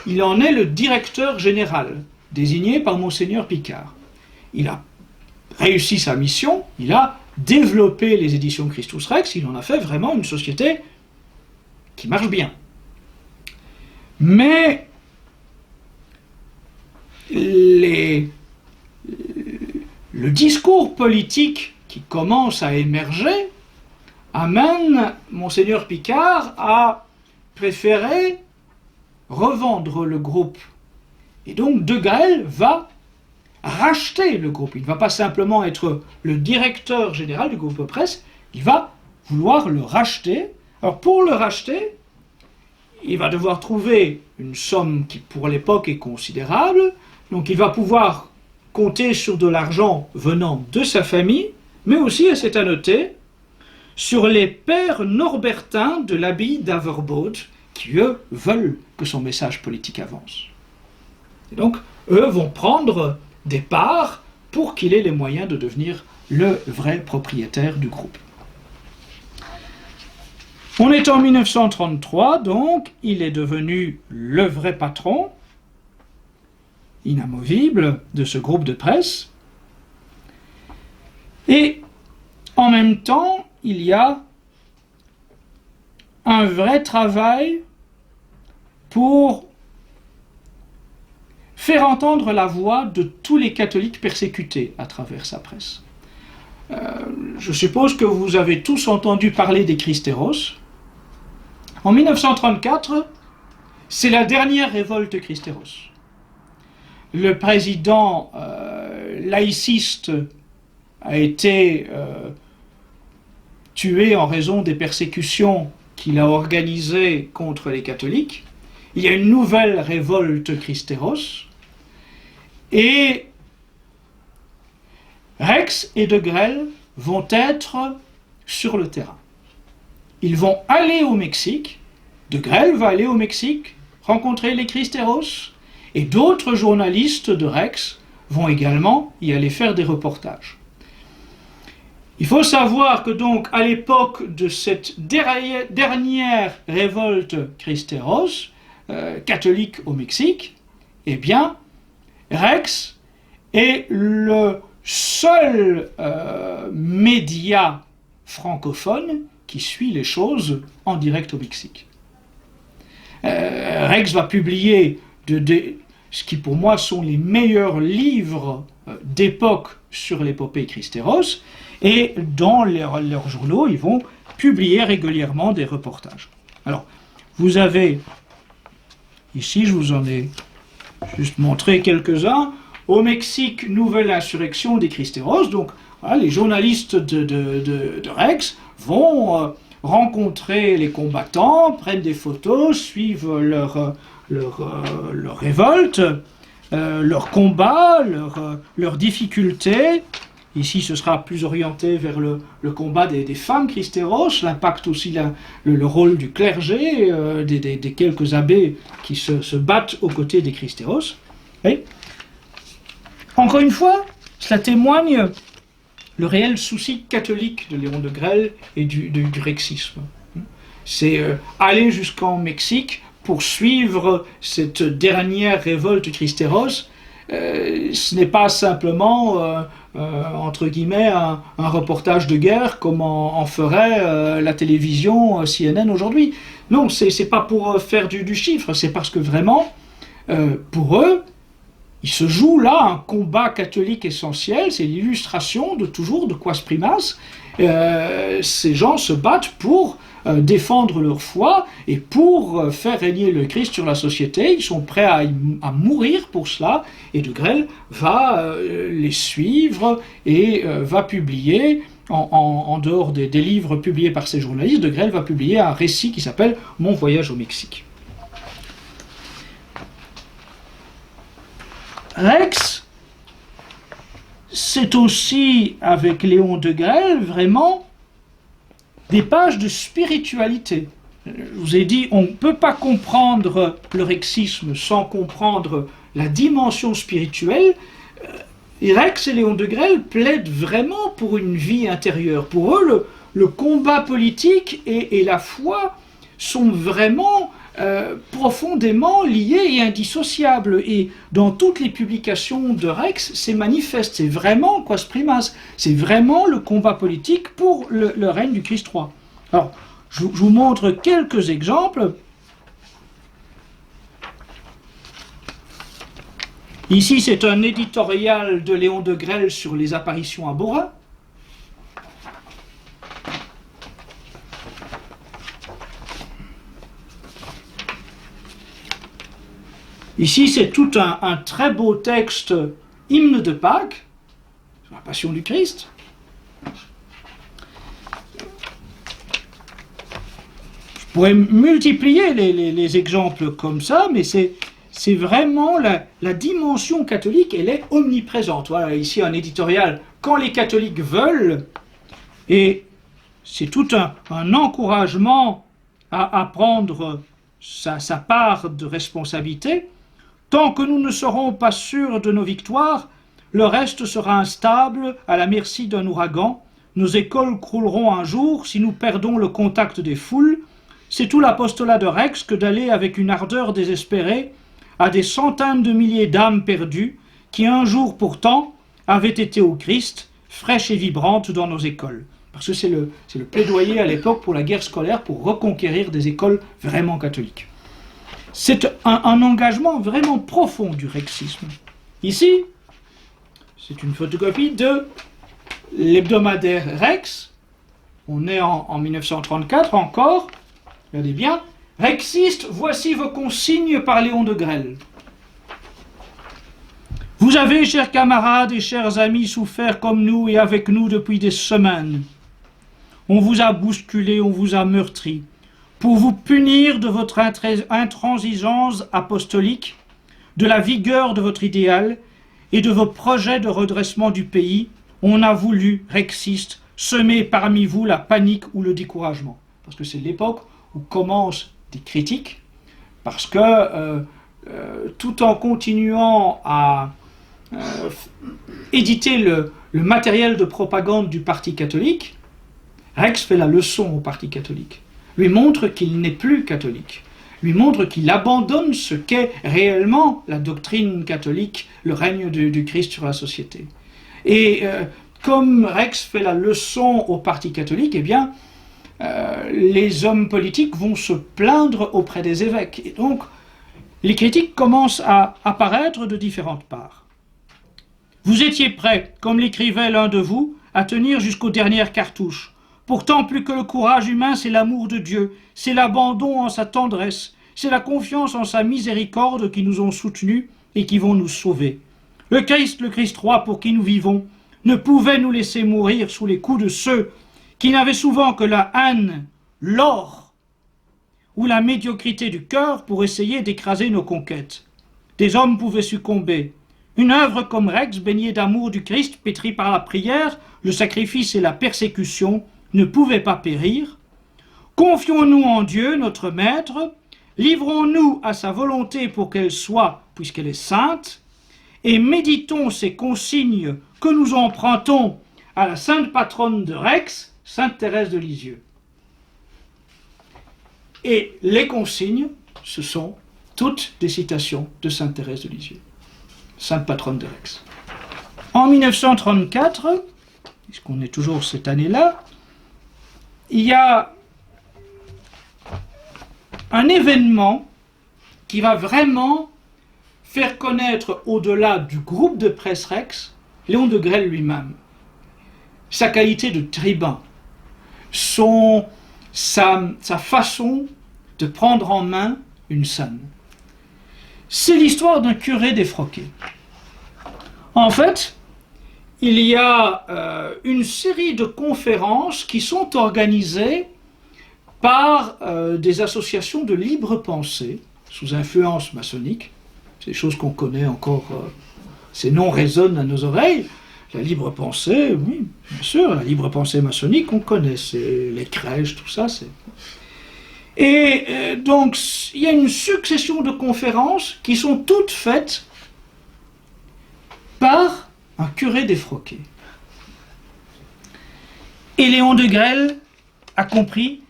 Speaker 3: il en est le directeur général, désigné par Monseigneur Picard. Il a réussi sa mission, il a développé les éditions Christus Rex, il en a fait vraiment une société qui marche bien. Mais le discours politique qui commence à émerger amène Monseigneur Picard à préférer revendre le groupe. Et donc De Grelle va racheter le groupe. Il ne va pas simplement être le directeur général du groupe Presse, il va vouloir le racheter. Alors pour le racheter, il va devoir trouver une somme qui pour l'époque est considérable, donc il va pouvoir compter sur de l'argent venant de sa famille, mais aussi, et c'est à noter, sur les pères norbertins de l'abbaye d'Averbode, qui eux veulent que son message politique avance. Et donc, eux vont prendre des parts pour qu'il ait les moyens de devenir le vrai propriétaire du groupe. On est en 1933, donc il est devenu le vrai patron, inamovible, de ce groupe de presse. Et en même temps, il y a un vrai travail pour faire entendre la voix de tous les catholiques persécutés à travers sa presse. Je suppose que vous avez tous entendu parler des Cristeros. En 1934, c'est la dernière révolte Cristeros. Le président laïciste a été tué en raison des persécutions qu'il a organisées contre les catholiques. Il y a une nouvelle révolte Cristeros. Et Rex et De Grelle vont être sur le terrain. Ils vont aller au Mexique. De Grelle va aller au Mexique, rencontrer les Cristeros, et d'autres journalistes de Rex vont également y aller faire des reportages. Il faut savoir que donc, à l'époque de cette dernière révolte Cristeros, catholique au Mexique, eh bien, Rex est le seul média francophone qui suit les choses en direct au Mexique. Rex va publier ce qui pour moi sont les meilleurs livres d'époque sur l'épopée Cristeros, et dans leurs journaux, ils vont publier régulièrement des reportages. Alors, vous avez, ici je vous en ai juste montré quelques-uns, au Mexique, nouvelle insurrection des Cristeros, donc voilà, les journalistes de Rex vont rencontrer les combattants, prennent des photos, suivent leur révolte, leurs combats, leurs difficultés. Ici, ce sera plus orienté vers le combat des femmes christéros, l'impact aussi, le rôle du clergé, des quelques abbés qui se battent aux côtés des christéros. Et, encore une fois, cela témoigne le réel souci catholique de Léon de Grelle et du rexisme. C'est aller jusqu'en Mexique pour suivre cette dernière révolte christéros. Ce n'est pas simplement, entre guillemets, un reportage de guerre comme en ferait la télévision CNN aujourd'hui. Non, c'est pas pour faire du chiffre, c'est parce que vraiment, pour eux, il se joue là un combat catholique essentiel, c'est l'illustration de quas primas. Ces gens se battent pour défendre leur foi et pour faire régner le Christ sur la société. Ils sont prêts à mourir pour cela, et de Grelle va les suivre et va publier, en dehors des livres publiés par ces journalistes, de Grelle va publier un récit qui s'appelle « Mon voyage au Mexique ». Rex, c'est aussi, avec Léon de Grelle, vraiment des pages de spiritualité. Je vous ai dit, on ne peut pas comprendre le rexisme sans comprendre la dimension spirituelle. Et Rex et Léon de Grelle plaident vraiment pour une vie intérieure. Pour eux, le combat politique et la foi sont vraiment profondément liés et indissociables. Et dans toutes les publications de Rex, c'est manifeste, c'est vraiment quas primas, c'est vraiment le combat politique pour le règne du Christ roi. Alors, je vous montre quelques exemples. Ici, c'est un éditorial de Léon de Grelle sur les apparitions à Bora. Ici, c'est tout un très beau texte, hymne de Pâques, sur la Passion du Christ. Je pourrais multiplier les exemples comme ça, mais c'est vraiment la dimension catholique, elle est omniprésente. Voilà, ici un éditorial, quand les catholiques veulent, et c'est tout un encouragement à prendre sa part de responsabilité. Tant que nous ne serons pas sûrs de nos victoires, le reste sera instable, à la merci d'un ouragan. Nos écoles crouleront un jour si nous perdons le contact des foules. C'est tout l'apostolat de Rex que d'aller avec une ardeur désespérée à des centaines de milliers d'âmes perdues qui un jour pourtant avaient été au Christ, fraîches et vibrantes dans nos écoles. Parce que c'est le plaidoyer à l'époque pour la guerre scolaire, pour reconquérir des écoles vraiment catholiques. C'est un engagement vraiment profond du rexisme. Ici, c'est une photographie de l'hebdomadaire Rex. On est en 1934 encore. Regardez bien. Rexistes, voici vos consignes par Léon de Grelle. Vous avez, chers camarades et chers amis, souffert comme nous et avec nous depuis des semaines. On vous a bousculé, on vous a meurtri. Pour vous punir de votre intransigeance apostolique, de la vigueur de votre idéal et de vos projets de redressement du pays, on a voulu, rexistes, semer parmi vous la panique ou le découragement. Parce que c'est l'époque où commencent des critiques, parce que tout en continuant à éditer le matériel de propagande du Parti catholique, Rex fait la leçon au Parti catholique. Lui montre qu'il n'est plus catholique, lui montre qu'il abandonne ce qu'est réellement la doctrine catholique, le règne du Christ sur la société. Et comme Rex fait la leçon au Parti catholique, eh bien, les hommes politiques vont se plaindre auprès des évêques. Et donc, les critiques commencent à apparaître de différentes parts. Vous étiez prêts, comme l'écrivait l'un de vous, à tenir jusqu'aux dernières cartouches. Pourtant, plus que le courage humain, c'est l'amour de Dieu, c'est l'abandon en sa tendresse, c'est la confiance en sa miséricorde qui nous ont soutenus et qui vont nous sauver. Le Christ roi pour qui nous vivons, ne pouvait nous laisser mourir sous les coups de ceux qui n'avaient souvent que la haine, l'or ou la médiocrité du cœur pour essayer d'écraser nos conquêtes. des hommes pouvaient succomber. Une œuvre comme Rex, baignée d'amour du Christ, pétrie par la prière, le sacrifice et la persécution, ne pouvait pas périr. Confions-nous en Dieu, notre Maître, livrons-nous à sa volonté pour qu'elle soit, puisqu'elle est sainte, et méditons ces consignes que nous empruntons à la sainte patronne de Rex, Sainte Thérèse de Lisieux. Et les consignes, ce sont toutes des citations de Sainte Thérèse de Lisieux, sainte patronne de Rex. En 1934, puisqu'on est toujours cette année-là, il y a un événement qui va vraiment faire connaître au-delà du groupe de presse Rex, Léon de Grelle lui-même, sa qualité de tribun, sa façon de prendre en main une scène. C'est l'histoire d'un curé défroqué. En fait, il y a une série de conférences qui sont organisées par des associations de libre pensée, sous influence maçonnique. C'est des choses qu'on connaît encore, ces noms résonnent à nos oreilles. La libre pensée, oui, bien sûr, la libre pensée maçonnique, on connaît, c'est les crèches, tout ça. Et donc, il y a une succession de conférences qui sont toutes faites par un curé défroqué. Et Léon de Grelle a compris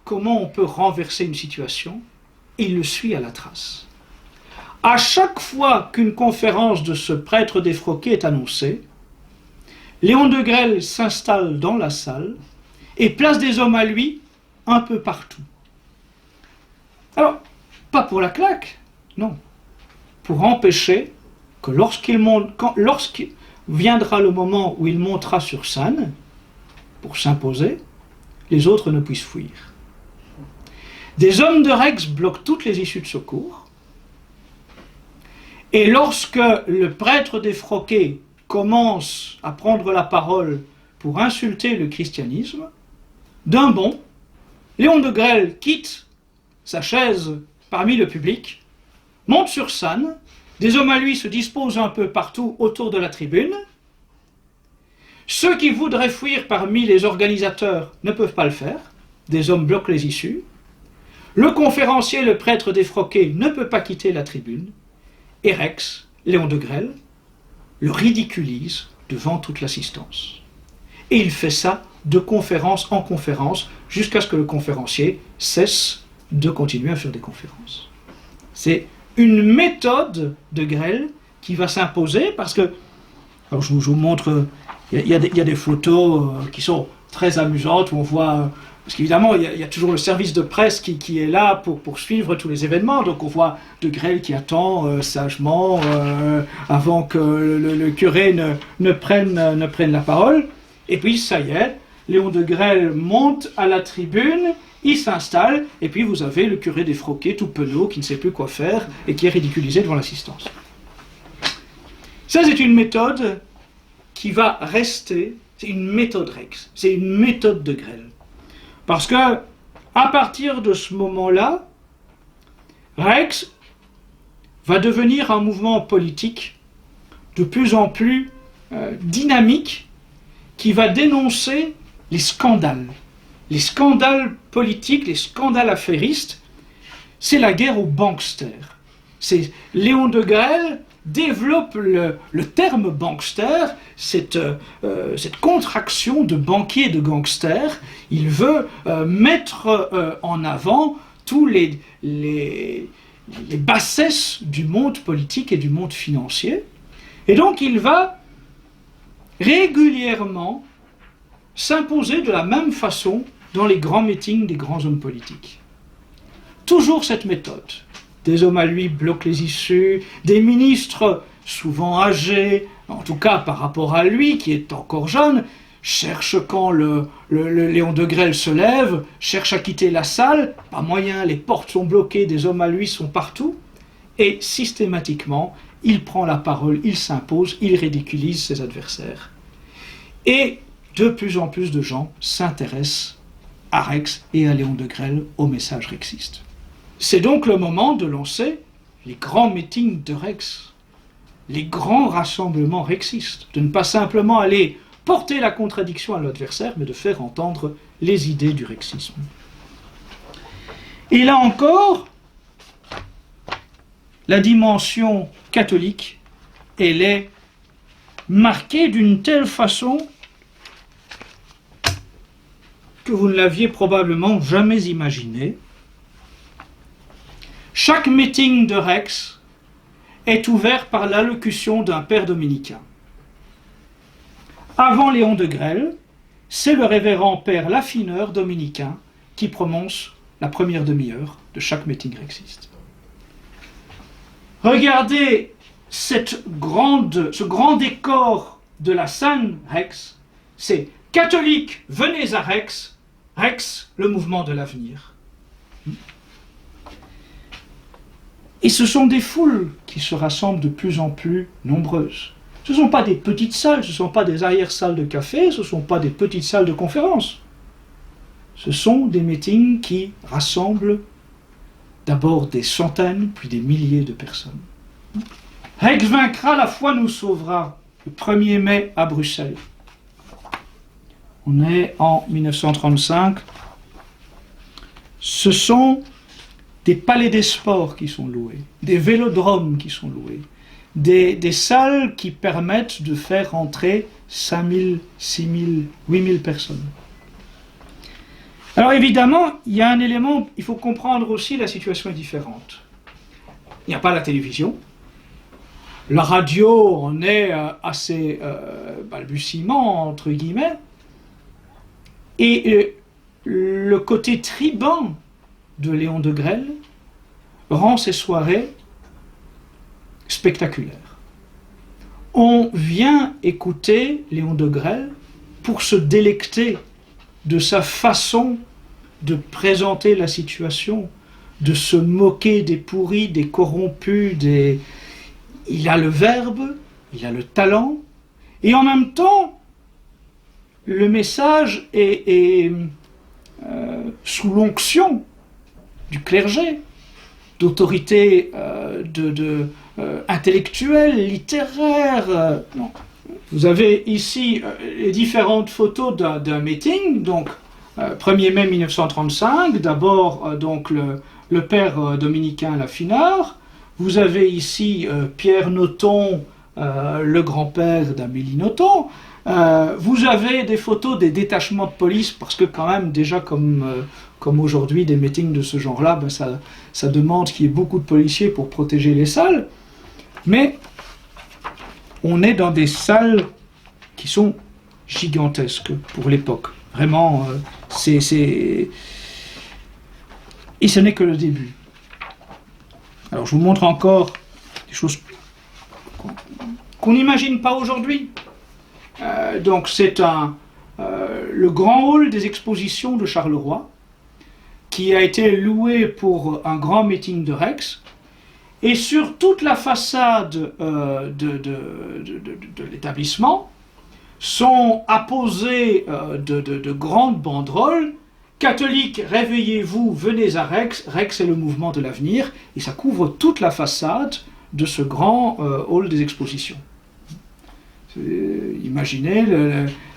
Speaker 3: comment on peut renverser une situation, et il le suit à la trace. À chaque fois qu'une conférence de ce prêtre défroqué est annoncée, Léon de Grelle s'installe dans la salle et place des hommes à lui un peu partout. Alors, pas pour la claque, non, pour empêcher que lorsqu'il viendra le moment où il montera sur scène, pour s'imposer, les autres ne puissent fuir. Des hommes de Rex bloquent toutes les issues de secours, et lorsque le prêtre défroqué commence à prendre la parole pour insulter le christianisme, d'un bond, Léon de Grelle quitte sa chaise parmi le public, monte sur scène, des hommes à lui se disposent un peu partout autour de la tribune. Ceux qui voudraient fuir parmi les organisateurs ne peuvent pas le faire, des hommes bloquent les issues. Le conférencier, le prêtre défroqué, ne peut pas quitter la tribune, et Rex, Léon de Grelle, le ridiculise devant toute l'assistance. Et il fait ça de conférence en conférence, jusqu'à ce que le conférencier cesse de continuer à faire des conférences. C'est une méthode de Grelle qui va s'imposer, parce que, alors je vous montre, il y a des photos qui sont très amusantes, où on voit, parce qu'évidemment il y a toujours le service de presse qui est là pour suivre tous les événements, donc on voit de Grelle qui attend sagement avant que le curé ne prenne la parole, et puis ça y est, Léon de Grelle monte à la tribune, il s'installe, et puis vous avez le curé défroqué, tout penaud, qui ne sait plus quoi faire, et qui est ridiculisé devant l'assistance. Ça, c'est une méthode qui va rester, c'est une méthode Rex, c'est une méthode de Grelle. Parce que, à partir de ce moment-là, Rex va devenir un mouvement politique de plus en plus dynamique, qui va dénoncer les scandales politiques, les scandales affairistes. C'est la guerre aux banksters. C'est Léon de Grelle développe le terme bankster, cette contraction de banquier et de gangster. Il veut mettre en avant tous les bassesses du monde politique et du monde financier. Et donc il va régulièrement s'imposer de la même façon dans les grands meetings des grands hommes politiques. Toujours cette méthode. Des hommes à lui bloquent les issues, des ministres souvent âgés, en tout cas par rapport à lui qui est encore jeune, cherchent quand le Léon de Grelle se lève, cherche à quitter la salle, pas moyen, les portes sont bloquées, des hommes à lui sont partout, et systématiquement, il prend la parole, il s'impose, il ridiculise ses adversaires. Et de plus en plus de gens s'intéressent à Rex et à Léon de Grelle, au message rexiste. C'est donc le moment de lancer les grands meetings de Rex, les grands rassemblements rexistes, de ne pas simplement aller porter la contradiction à l'adversaire, mais de faire entendre les idées du rexisme. Et là encore, la dimension catholique, elle est marquée d'une telle façon que vous ne l'aviez probablement jamais imaginé. Chaque meeting de Rex est ouvert par l'allocution d'un père dominicain. Avant Léon de Grelle, c'est le révérend père Laffineur dominicain qui prononce la première demi-heure de chaque meeting rexiste. Regardez ce grand décor de la scène Rex, c'est « Catholiques, venez à Rex, Rex, le mouvement de l'avenir ». Et ce sont des foules qui se rassemblent de plus en plus nombreuses. Ce ne sont pas des petites salles, ce ne sont pas des arrière-salles de café, ce ne sont pas des petites salles de conférence. Ce sont des meetings qui rassemblent d'abord des centaines, puis des milliers de personnes. Rex vaincra, la foi nous sauvera, le 1er mai à Bruxelles. On est en 1935. Ce sont des palais des sports qui sont loués, des vélodromes qui sont loués, des salles qui permettent de faire entrer 5 000, 6 000, 8 000 personnes. Alors évidemment, il y a un élément, il faut comprendre aussi, la situation est différente. Il n'y a pas la télévision. La radio en est assez balbutiement, entre guillemets. Et le côté tribun de Léon de Grelle rend ces soirées spectaculaires. On vient écouter Léon de Grelle pour se délecter de sa façon de présenter la situation, de se moquer des pourris, des corrompus, Il a le verbe, il a le talent, et en même temps, le message est sous l'onction du clergé, d'autorité intellectuelle, littéraire. Non. Vous avez ici les différentes photos d'un meeting, donc 1er mai 1935, d'abord donc le père dominicain Laffineur. Vous avez ici Pierre Nothomb, le grand-père d'Amélie Nothomb. Vous avez des photos des détachements de police, parce que quand même, déjà comme aujourd'hui, des meetings de ce genre-là, ça demande qu'il y ait beaucoup de policiers pour protéger les salles. Mais on est dans des salles qui sont gigantesques pour l'époque. Vraiment, et ce n'est que le début. Alors je vous montre encore des choses qu'on n'imagine pas aujourd'hui. Donc c'est le grand hall des expositions de Charleroi qui a été loué pour un grand meeting de Rex. Et sur toute la façade de l'établissement sont apposées de grandes banderoles. Catholiques, réveillez-vous, venez à Rex. Rex est le mouvement de l'avenir. Et ça couvre toute la façade de ce grand hall des expositions. Imaginez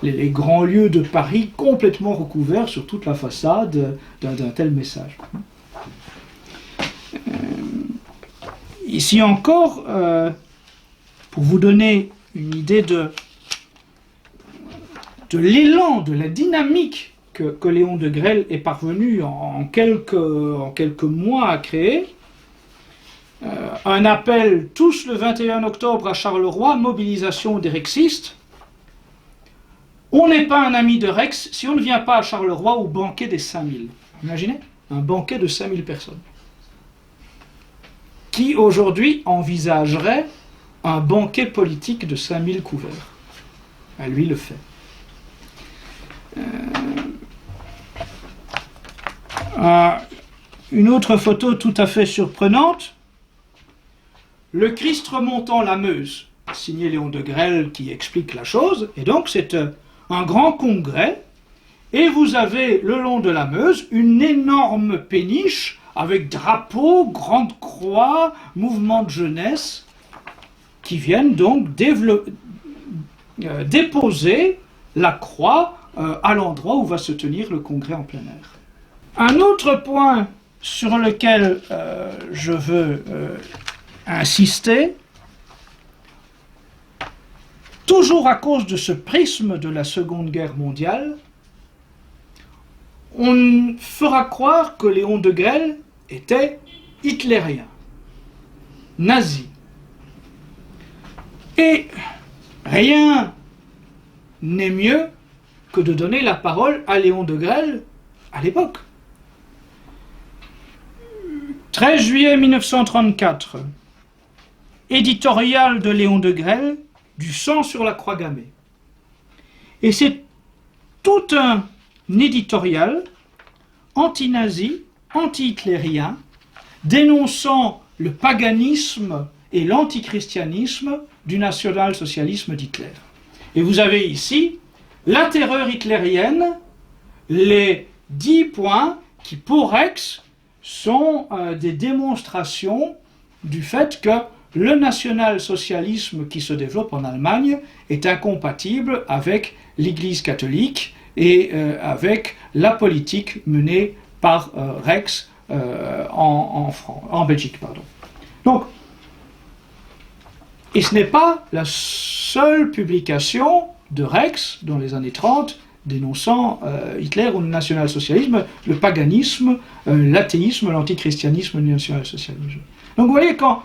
Speaker 3: les grands lieux de Paris complètement recouverts sur toute la façade d'un tel message. Ici encore, pour vous donner une idée de l'élan, de la dynamique que Léon de Grelle est parvenu en quelques mois à créer, un appel tous le 21 octobre à Charleroi, mobilisation des rexistes. On n'est pas un ami de Rex si on ne vient pas à Charleroi au banquet des 5000. Imaginez, un banquet de 5000 personnes. Qui aujourd'hui envisagerait un banquet politique de 5000 couverts? Lui le fait. Une autre photo tout à fait surprenante. Le Christ remontant la Meuse, signé Léon de Grelle qui explique la chose, et donc c'est un grand congrès, et vous avez le long de la Meuse une énorme péniche avec drapeaux, grandes croix, mouvements de jeunesse, qui viennent donc déposer la croix à l'endroit où va se tenir le congrès en plein air. Un autre point sur lequel je veux insister, toujours à cause de ce prisme de la Seconde Guerre mondiale, on fera croire que Léon Degrelle était hitlérien, nazi. Et rien n'est mieux que de donner la parole à Léon Degrelle à l'époque. 13 juillet 1934, éditorial de Léon Degrelle, du sang sur la croix gammée. Et c'est tout un éditorial anti-nazi, anti-hitlérien, dénonçant le paganisme et l'antichristianisme du national-socialisme d'Hitler. Et vous avez ici la terreur hitlérienne, les 10 points qui, pour Rex, sont des démonstrations du fait que le national-socialisme qui se développe en Allemagne est incompatible avec l'Église catholique et avec la politique menée par Rex en Belgique. Pardon. Donc, et ce n'est pas la seule publication de Rex dans les années 30 dénonçant Hitler ou le national-socialisme, le paganisme, l'athéisme, l'antichristianisme du national-socialisme. Donc vous voyez, quand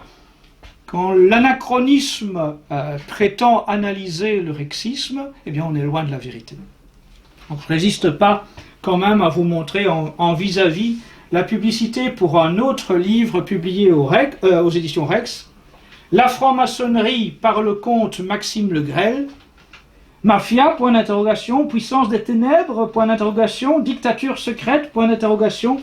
Speaker 3: l'anachronisme prétend analyser le rexisme, eh bien on est loin de la vérité. Donc je ne résiste pas quand même à vous montrer en vis-à-vis la publicité pour un autre livre publié aux éditions Rex, La franc-maçonnerie par le comte Maxime Le Grel, Mafia, point d'interrogation, puissance des ténèbres, point d'interrogation, dictature secrète, point d'interrogation,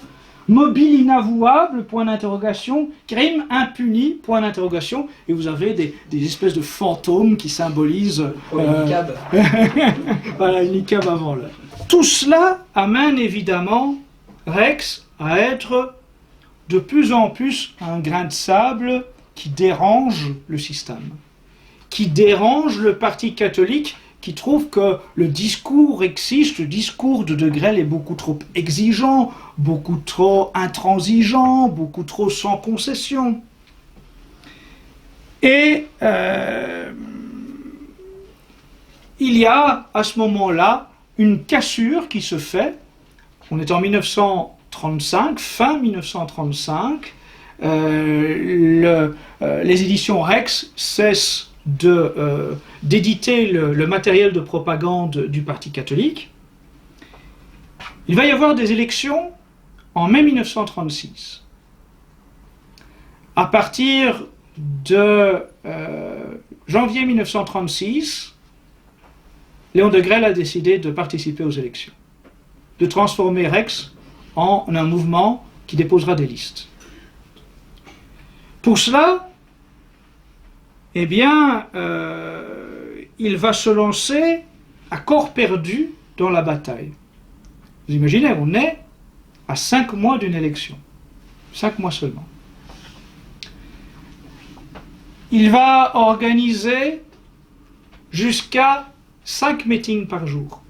Speaker 3: mobile inavouable, point d'interrogation, crime impuni, point d'interrogation, et vous avez des espèces de fantômes qui symbolisent...
Speaker 4: une cab.
Speaker 3: Voilà, une cab avant l'heure. Tout cela amène évidemment Rex à être de plus en plus un grain de sable qui dérange le système, qui dérange le Parti catholique, qui trouve que le discours rexiste, le discours de Degrelle est beaucoup trop exigeant, beaucoup trop intransigeant, beaucoup trop sans concession. Et il y a à ce moment-là une cassure qui se fait. On est en 1935, fin 1935. Les éditions Rex cessent d'éditer le matériel de propagande du Parti catholique. Il va y avoir des élections en mai 1936. À partir de janvier 1936, Léon Degrelle a décidé de participer aux élections, de transformer Rex en un mouvement qui déposera des listes. Pour cela, eh bien, il va se lancer à corps perdu dans la bataille. Vous imaginez, on est à 5 mois d'une élection. 5 mois seulement. Il va organiser jusqu'à 5 meetings par jour.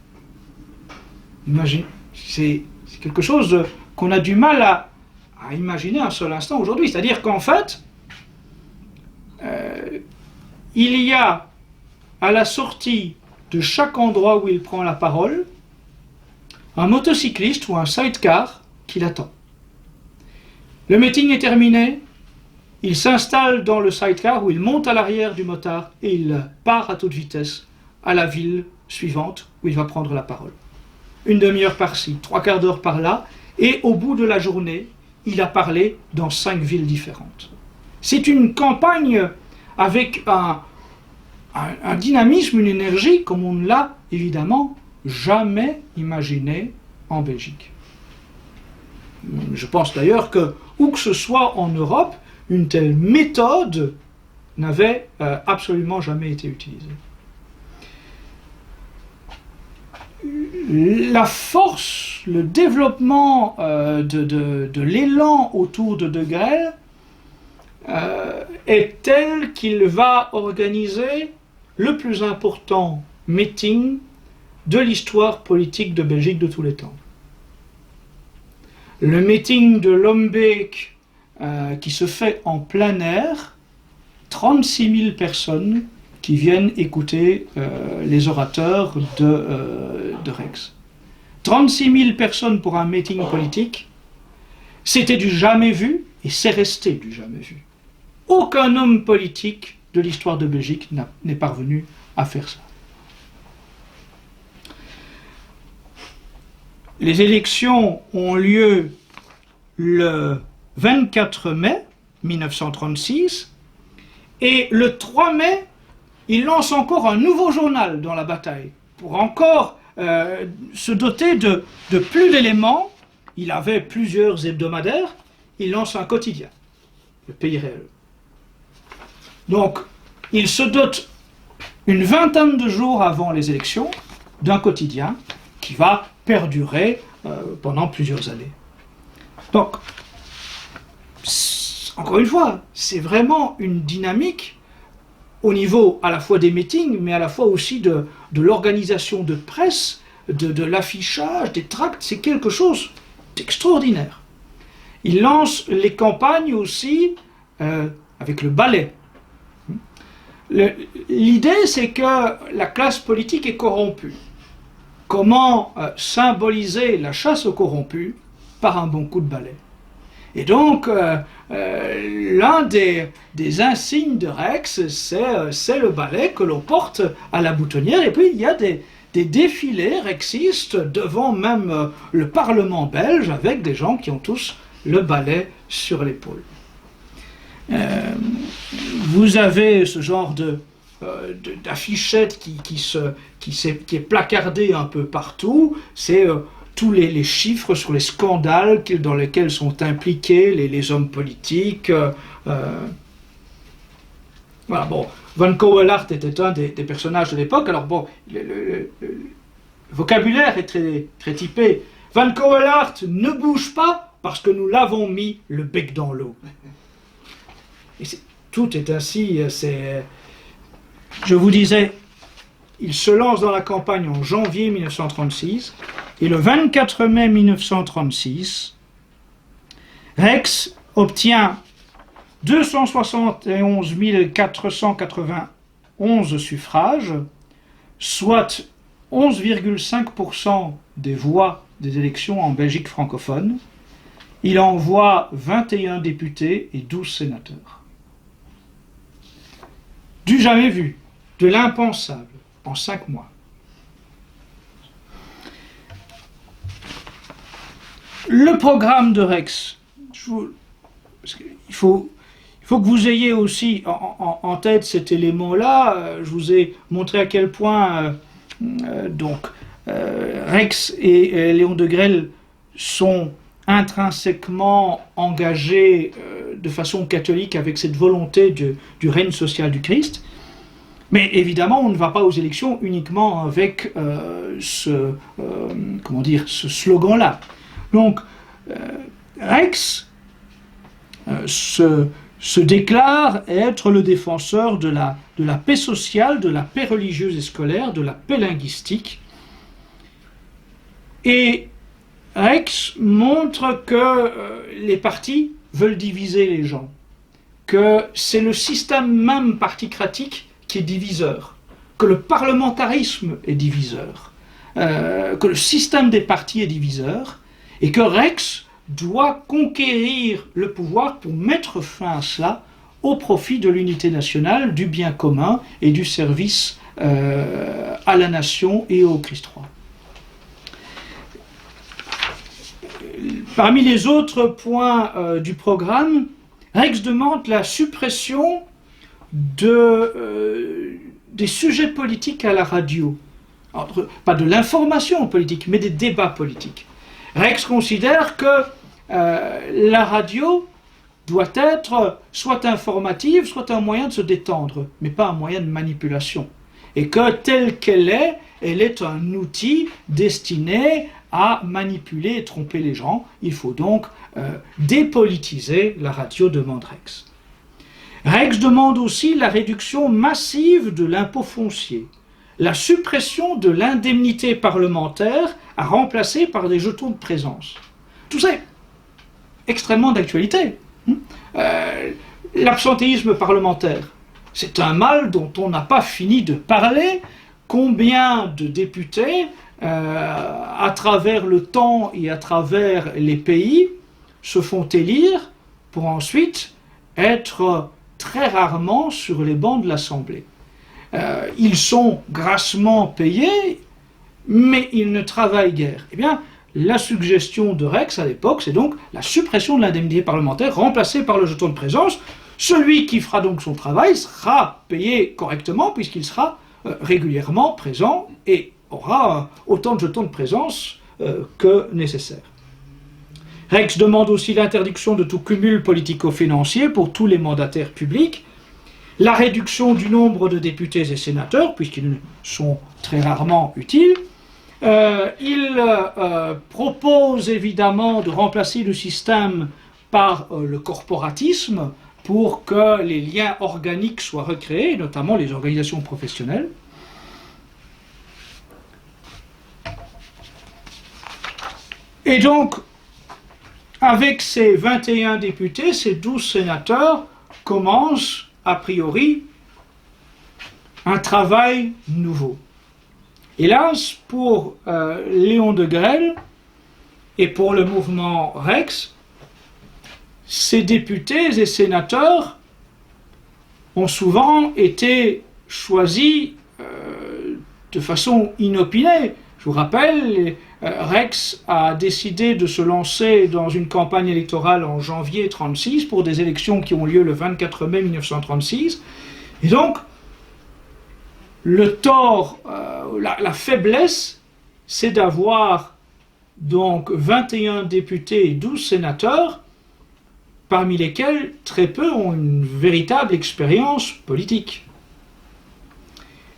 Speaker 3: Imaginez, c'est quelque chose qu'on a du mal à imaginer un seul instant aujourd'hui. C'est-à-dire qu'en fait, il y a à la sortie de chaque endroit où il prend la parole un motocycliste ou un sidecar qui l'attend. Le meeting est terminé, il s'installe dans le sidecar où il monte à l'arrière du motard et il part à toute vitesse à la ville suivante où il va prendre la parole. 1 demi-heure par-ci, 3/4 d'heure par-là, et au bout de la journée, il a parlé dans 5 villes différentes. C'est une campagne avec un dynamisme, une énergie comme on ne l'a évidemment jamais imaginé en Belgique. Je pense d'ailleurs que, où que ce soit en Europe, une telle méthode n'avait absolument jamais été utilisée. la force, le développement de l'élan autour de De Grelle est tel qu'il va organiser le plus important meeting de l'histoire politique de Belgique de tous les temps. Le meeting de Lombeek qui se fait en plein air, 36 000 personnes qui viennent écouter les orateurs de Rex. 36 000 personnes pour un meeting politique, c'était du jamais vu et c'est resté du jamais vu. Aucun homme politique de l'histoire de Belgique n'est parvenu à faire ça. Les élections ont lieu le 24 mai 1936 et le 3 mai, il lance encore un nouveau journal dans la bataille pour encore se doter de plus d'éléments. Il avait plusieurs hebdomadaires, il lance un quotidien, le Pays réel. Donc, il se dote une vingtaine de jours avant les élections d'un quotidien qui va perdurer pendant plusieurs années. Donc, encore une fois, c'est vraiment une dynamique au niveau à la fois des meetings, mais à la fois aussi de l'organisation de presse, de l'affichage, des tracts, c'est quelque chose d'extraordinaire. Il lance les campagnes aussi avec le ballet. L'idée, c'est que la classe politique est corrompue. Comment symboliser la chasse aux corrompus? Par un bon coup de balai. Et donc, l'un des insignes de Rex, c'est le balai que l'on porte à la boutonnière. Et puis, il y a des défilés rexistes devant même le Parlement belge, avec des gens qui ont tous le balai sur l'épaule. Vous avez ce genre d'affichette qui est placardée un peu partout. C'est tous les chiffres sur les scandales dans lesquels sont impliqués les hommes politiques. Voilà, bon, Van Coelaert était un des personnages de l'époque. Alors bon, le vocabulaire est très, très typé. Van Coelaert ne bouge pas parce que nous l'avons mis le bec dans l'eau. Et tout est ainsi. Je vous disais, il se lance dans la campagne en janvier 1936, et le 24 mai 1936, Rex obtient 271 491 suffrages, soit 11,5% des voix des élections en Belgique francophone. Il envoie 21 députés et 12 sénateurs. Du jamais vu, de l'impensable, en 5 mois. Le programme de Rex, il faut que vous ayez aussi en tête cet élément-là. Je vous ai montré à quel point Rex et Léon de Grelle sont intrinsèquement engagés de façon catholique avec cette volonté du règne social du Christ. Mais évidemment, on ne va pas aux élections uniquement avec ce slogan-là. Donc, Rex se déclare être le défenseur de la paix sociale, de la paix religieuse et scolaire, de la paix linguistique. Et Rex montre que les partis veulent diviser les gens, que c'est le système même particratique qui est diviseur, que le parlementarisme est diviseur, que le système des partis est diviseur, et que Rex doit conquérir le pouvoir pour mettre fin à cela au profit de l'unité nationale, du bien commun et du service à la nation et au Christ roi. Parmi les autres points du programme, Rex demande la suppression des sujets politiques à la radio. Alors, pas de l'information politique, mais des débats politiques. Rex considère que la radio doit être soit informative, soit un moyen de se détendre, mais pas un moyen de manipulation. et que telle qu'elle est, elle est un outil destiné à manipuler et tromper les gens. Il faut donc dépolitiser la radio, demande Rex. Rex demande aussi la réduction massive de l'impôt foncier, la suppression de l'indemnité parlementaire à remplacer par des jetons de présence. Tout ça est extrêmement d'actualité. L'absentéisme parlementaire, c'est un mal dont on n'a pas fini de parler. Combien de députés, à travers le temps et à travers les pays, se font élire pour ensuite être très rarement sur les bancs de l'Assemblée. Ils sont grassement payés, mais ils ne travaillent guère. Eh bien, la suggestion de Rex à l'époque, c'est donc la suppression de l'indemnité parlementaire remplacée par le jeton de présence. Celui qui fera donc son travail sera payé correctement puisqu'il sera régulièrement présent et aura autant de jetons de présence que nécessaire. Rex demande aussi l'interdiction de tout cumul politico-financier pour tous les mandataires publics, la réduction du nombre de députés et sénateurs, puisqu'ils sont très rarement utiles. Il propose évidemment de remplacer le système par le corporatisme pour que les liens organiques soient recréés, notamment les organisations professionnelles. Et donc, avec ces 21 députés, ces 12 sénateurs commencent, a priori, un travail nouveau. Hélas, pour Léon Degrelle et pour le mouvement Rex, ces députés et sénateurs ont souvent été choisis de façon inopinée. Je vous rappelle, Rex a décidé de se lancer dans une campagne électorale en janvier 1936 pour des élections qui ont lieu le 24 mai 1936. Et donc, le tort, la faiblesse, c'est d'avoir donc 21 députés et 12 sénateurs, parmi lesquels très peu ont une véritable expérience politique.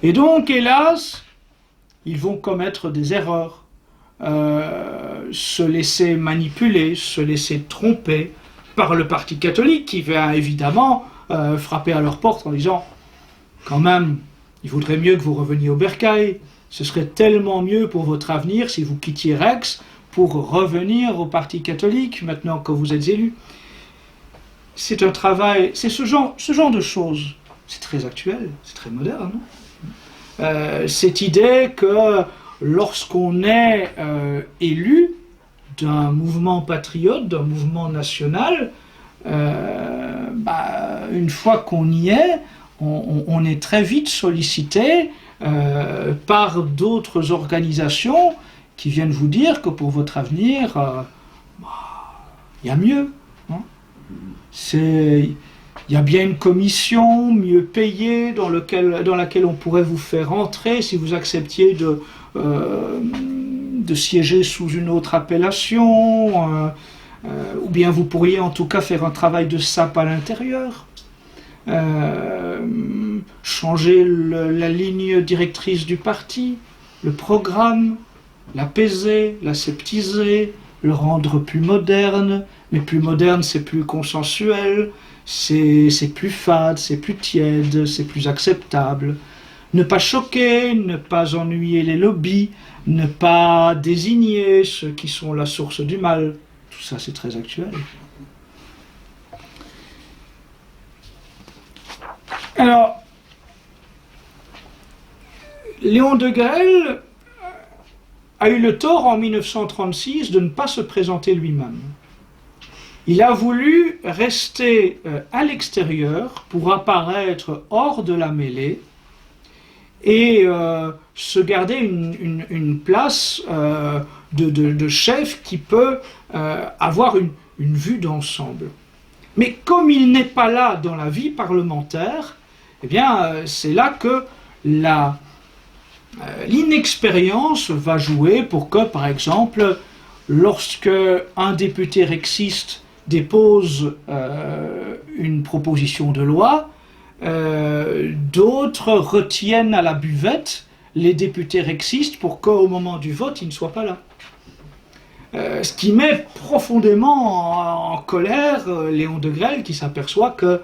Speaker 3: Et donc, hélas, ils vont commettre des erreurs, se laisser manipuler, se laisser tromper par le Parti catholique qui va évidemment frapper à leur porte en disant « Quand même, il vaudrait mieux que vous reveniez au bercail, ce serait tellement mieux pour votre avenir si vous quittiez Rex pour revenir au Parti catholique maintenant que vous êtes élu. » C'est un travail, c'est ce genre de choses. C'est très actuel, c'est très moderne. Cette idée que lorsqu'on est élu d'un mouvement patriote, d'un mouvement national, une fois qu'on y est, on est très vite sollicité par d'autres organisations qui viennent vous dire que pour votre avenir, il y a mieux. Hein. Il y a bien une commission mieux payée dans laquelle on pourrait vous faire entrer si vous acceptiez de siéger sous une autre appellation, ou bien vous pourriez en tout cas faire un travail de sape à l'intérieur, changer la ligne directrice du parti, le programme, l'apaiser, l'aseptiser, le rendre plus moderne, mais plus moderne c'est plus consensuel, c'est plus fade, c'est plus tiède, c'est plus acceptable. Ne pas choquer, ne pas ennuyer les lobbies, ne pas désigner ceux qui sont la source du mal. Tout ça, c'est très actuel. Alors, Léon Degrelle a eu le tort en 1936 de ne pas se présenter lui-même. Il a voulu rester à l'extérieur pour apparaître hors de la mêlée et se garder une place de chef qui peut avoir une vue d'ensemble. Mais comme il n'est pas là dans la vie parlementaire, eh bien, c'est là que l'inexpérience va jouer pour que, par exemple, lorsque un député rexiste dépose une proposition de loi, d'autres retiennent à la buvette les députés rexistes pour qu'au moment du vote, ils ne soient pas là. Ce qui met profondément en colère Léon Degrelle, qui s'aperçoit que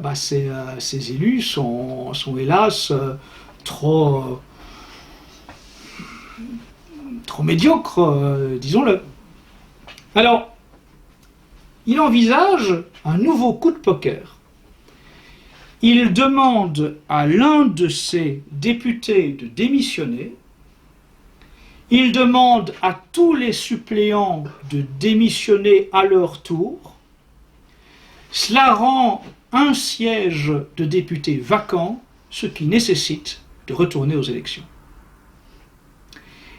Speaker 3: ces élus sont hélas trop médiocres, disons-le. Alors, il envisage un nouveau coup de poker. Il demande à l'un de ses députés de démissionner. Il demande à tous les suppléants de démissionner à leur tour. Cela rend un siège de député vacant, ce qui nécessite de retourner aux élections.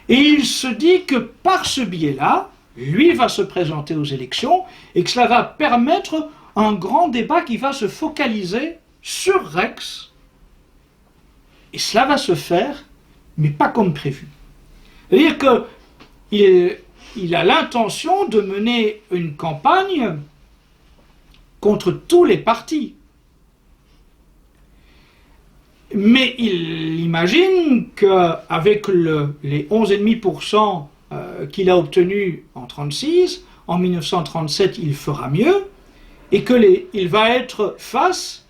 Speaker 3: Et il se dit que par ce biais-là, lui va se présenter aux élections et que cela va permettre un grand débat qui va se focaliser sur Rex. Et cela va se faire, mais pas comme prévu. C'est-à-dire qu'il a l'intention de mener une campagne contre tous les partis. Mais il imagine qu'avec les 11,5% qu'il a obtenus en 1936, en 1937 il fera mieux, et qu'il va être face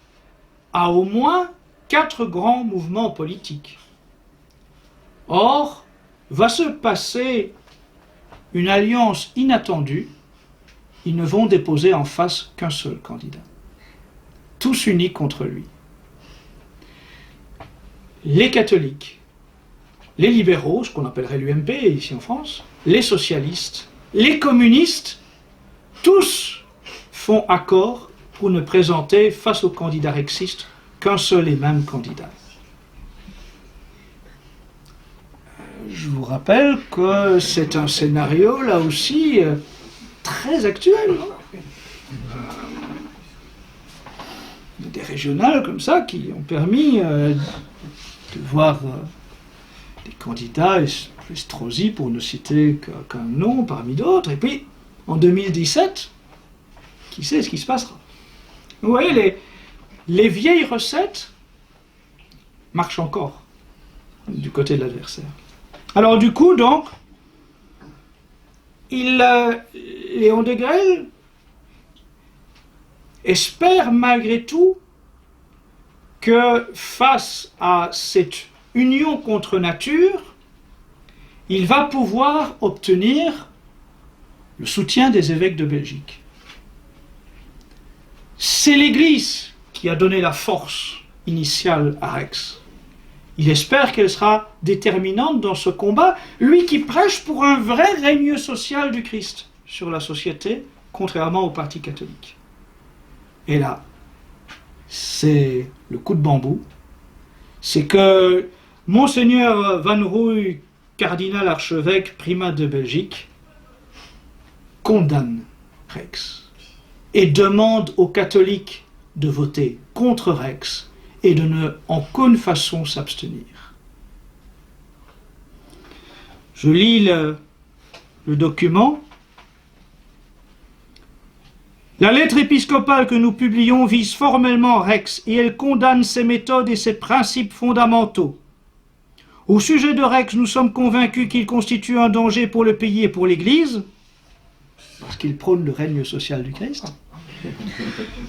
Speaker 3: à au moins 4 grands mouvements politiques. Or, va se passer une alliance inattendue. Ils ne vont déposer en face qu'un seul candidat. Tous unis contre lui. Les catholiques, les libéraux, ce qu'on appellerait l'UMP ici en France, les socialistes, les communistes, tous font accord pour ne présenter face aux candidats rexistes qu'un seul et même candidat. Je vous rappelle que c'est un scénario, là aussi, très actuel. Il y a des régionales comme ça qui ont permis de voir des candidats, Estrosi pour ne citer qu'un nom parmi d'autres, et puis en 2017, qui sait ce qui se passera. Vous voyez, les vieilles recettes marchent encore du côté de l'adversaire. Alors du coup, donc, Léon Degrelle espère malgré tout que face à cette union contre nature, il va pouvoir obtenir le soutien des évêques de Belgique. C'est l'Église qui a donné la force initiale à Rex. Il espère qu'elle sera déterminante dans ce combat, lui qui prêche pour un vrai règne social du Christ sur la société, contrairement au parti catholique. Et là, c'est le coup de bambou, c'est que Monseigneur Van Rooij, cardinal archevêque primat de Belgique, condamne Rex et demande aux catholiques de voter contre Rex et de ne en aucune façon s'abstenir. Je lis le document. La lettre épiscopale que nous publions vise formellement Rex et elle condamne ses méthodes et ses principes fondamentaux. Au sujet de Rex, nous sommes convaincus qu'il constitue un danger pour le pays et pour l'Église, parce qu'il prône le règne social du Christ.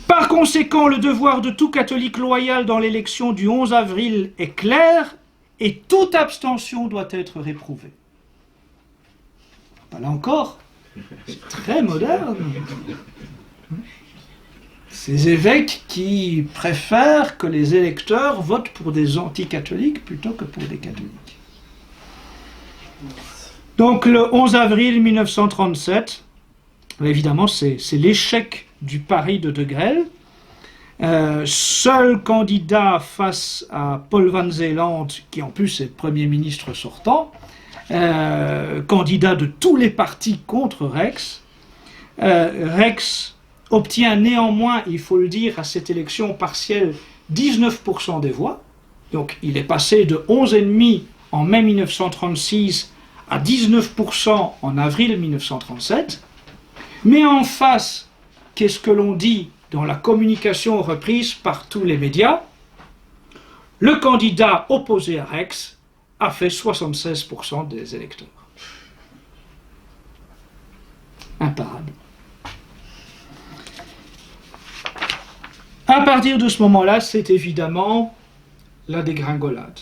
Speaker 3: Par conséquent, le devoir de tout catholique loyal dans l'élection du 11 avril est clair et toute abstention doit être réprouvée. Là encore, c'est très moderne. Ces évêques qui préfèrent que les électeurs votent pour des anticatholiques plutôt que pour des catholiques. Donc le 11 avril 1937, évidemment c'est l'échec du pari de Degrelle. Seul candidat face à Paul van Zeeland, qui en plus est Premier ministre sortant, candidat de tous les partis contre Rex. Rex obtient néanmoins, il faut le dire, à cette élection partielle, 19% des voix. Donc il est passé de 11,5% en mai 1936 à 19% en avril 1937. Mais en face, qu'est-ce que l'on dit dans la communication reprise par tous les médias? le candidat opposé à Rex a fait 76% des électeurs. Imparable. À partir de ce moment-là, c'est évidemment la dégringolade.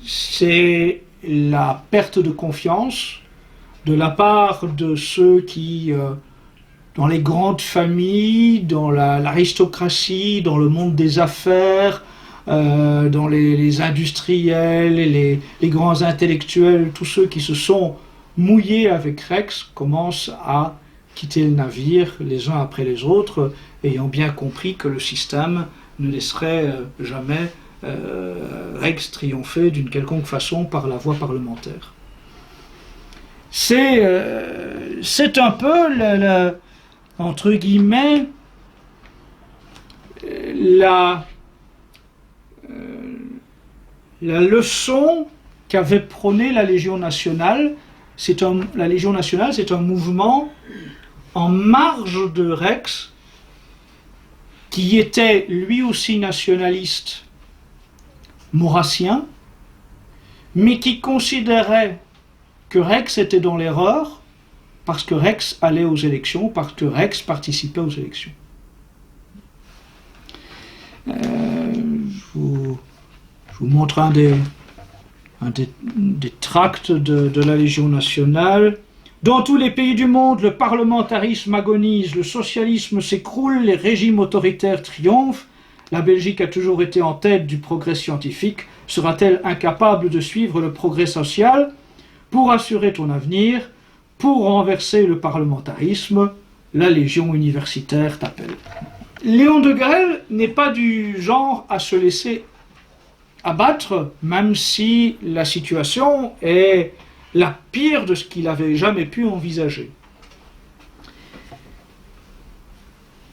Speaker 3: C'est la perte de confiance de la part de ceux qui, dans les grandes familles, dans l'aristocratie, dans le monde des affaires, dans les industriels, et les grands intellectuels, tous ceux qui se sont mouillés avec Rex commencent à quitter le navire les uns après les autres, ayant bien compris que le système ne laisserait jamais Rex triompher d'une quelconque façon par la voie parlementaire. C'est un peu, entre guillemets, la leçon qu'avait prônée la Légion nationale. La Légion nationale, c'est un mouvement en marge de Rex, qui était lui aussi nationaliste maurassien, mais qui considérait que Rex était dans l'erreur parce que Rex allait aux élections, parce que Rex participait aux élections. Je vous montre un des tracts de la Légion nationale. Dans tous les pays du monde, le parlementarisme agonise, le socialisme s'écroule, les régimes autoritaires triomphent. La Belgique a toujours été en tête du progrès scientifique. Sera-t-elle incapable de suivre le progrès social? Pour assurer ton avenir, pour renverser le parlementarisme, la Légion universitaire t'appelle. Léon de Grelle n'est pas du genre à se laisser abattre, même si la situation est la pire de ce qu'il avait jamais pu envisager.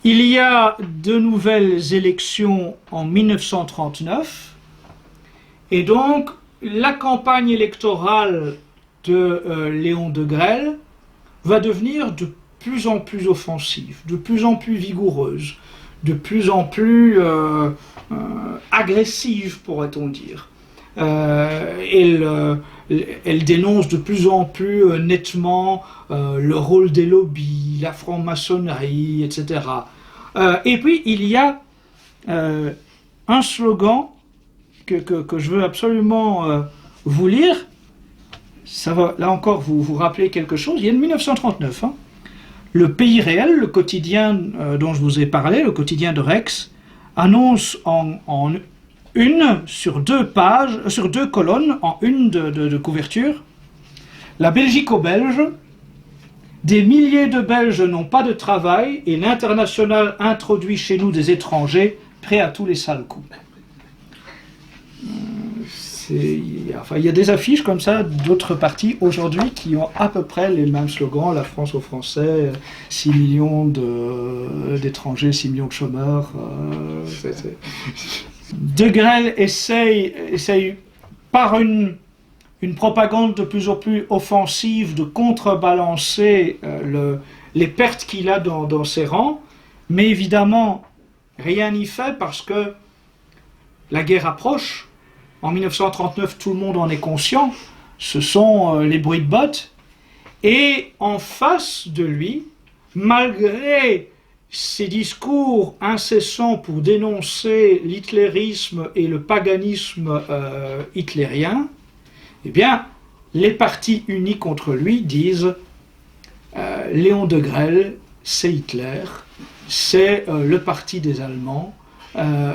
Speaker 3: Il y a de nouvelles élections en 1939, et donc la campagne électorale de Léon de Grelle va devenir de plus en plus offensive, de plus en plus vigoureuse, de plus en plus agressive, pourrait-on dire. Elle dénonce de plus en plus nettement le rôle des lobbies, la franc-maçonnerie, etc. Et puis il y a un slogan que je veux absolument vous lire. Ça va là encore vous rappeler quelque chose. Il y a de 1939. Le Pays réel, le quotidien dont je vous ai parlé, le quotidien de Rex, annonce en une sur 2 pages, sur 2 colonnes, en une de couverture, la Belgique aux Belges, des milliers de Belges n'ont pas de travail et l'international introduit chez nous des étrangers prêts à tous les sales coups. Il y a des affiches comme ça d'autres partis aujourd'hui qui ont à peu près les mêmes slogans, la France aux Français, 6 millions d'étrangers, 6 millions de chômeurs. De Grelle essaye par une propagande de plus en plus offensive de contrebalancer les pertes qu'il a dans ses rangs, mais évidemment rien n'y fait parce que la guerre approche. En 1939, tout le monde en est conscient, ce sont les bruits de bottes, et en face de lui, malgré ses discours incessants pour dénoncer l'hitlérisme et le paganisme hitlérien, eh bien, les partis unis contre lui disent Léon de Grelle, c'est Hitler, c'est le parti des Allemands,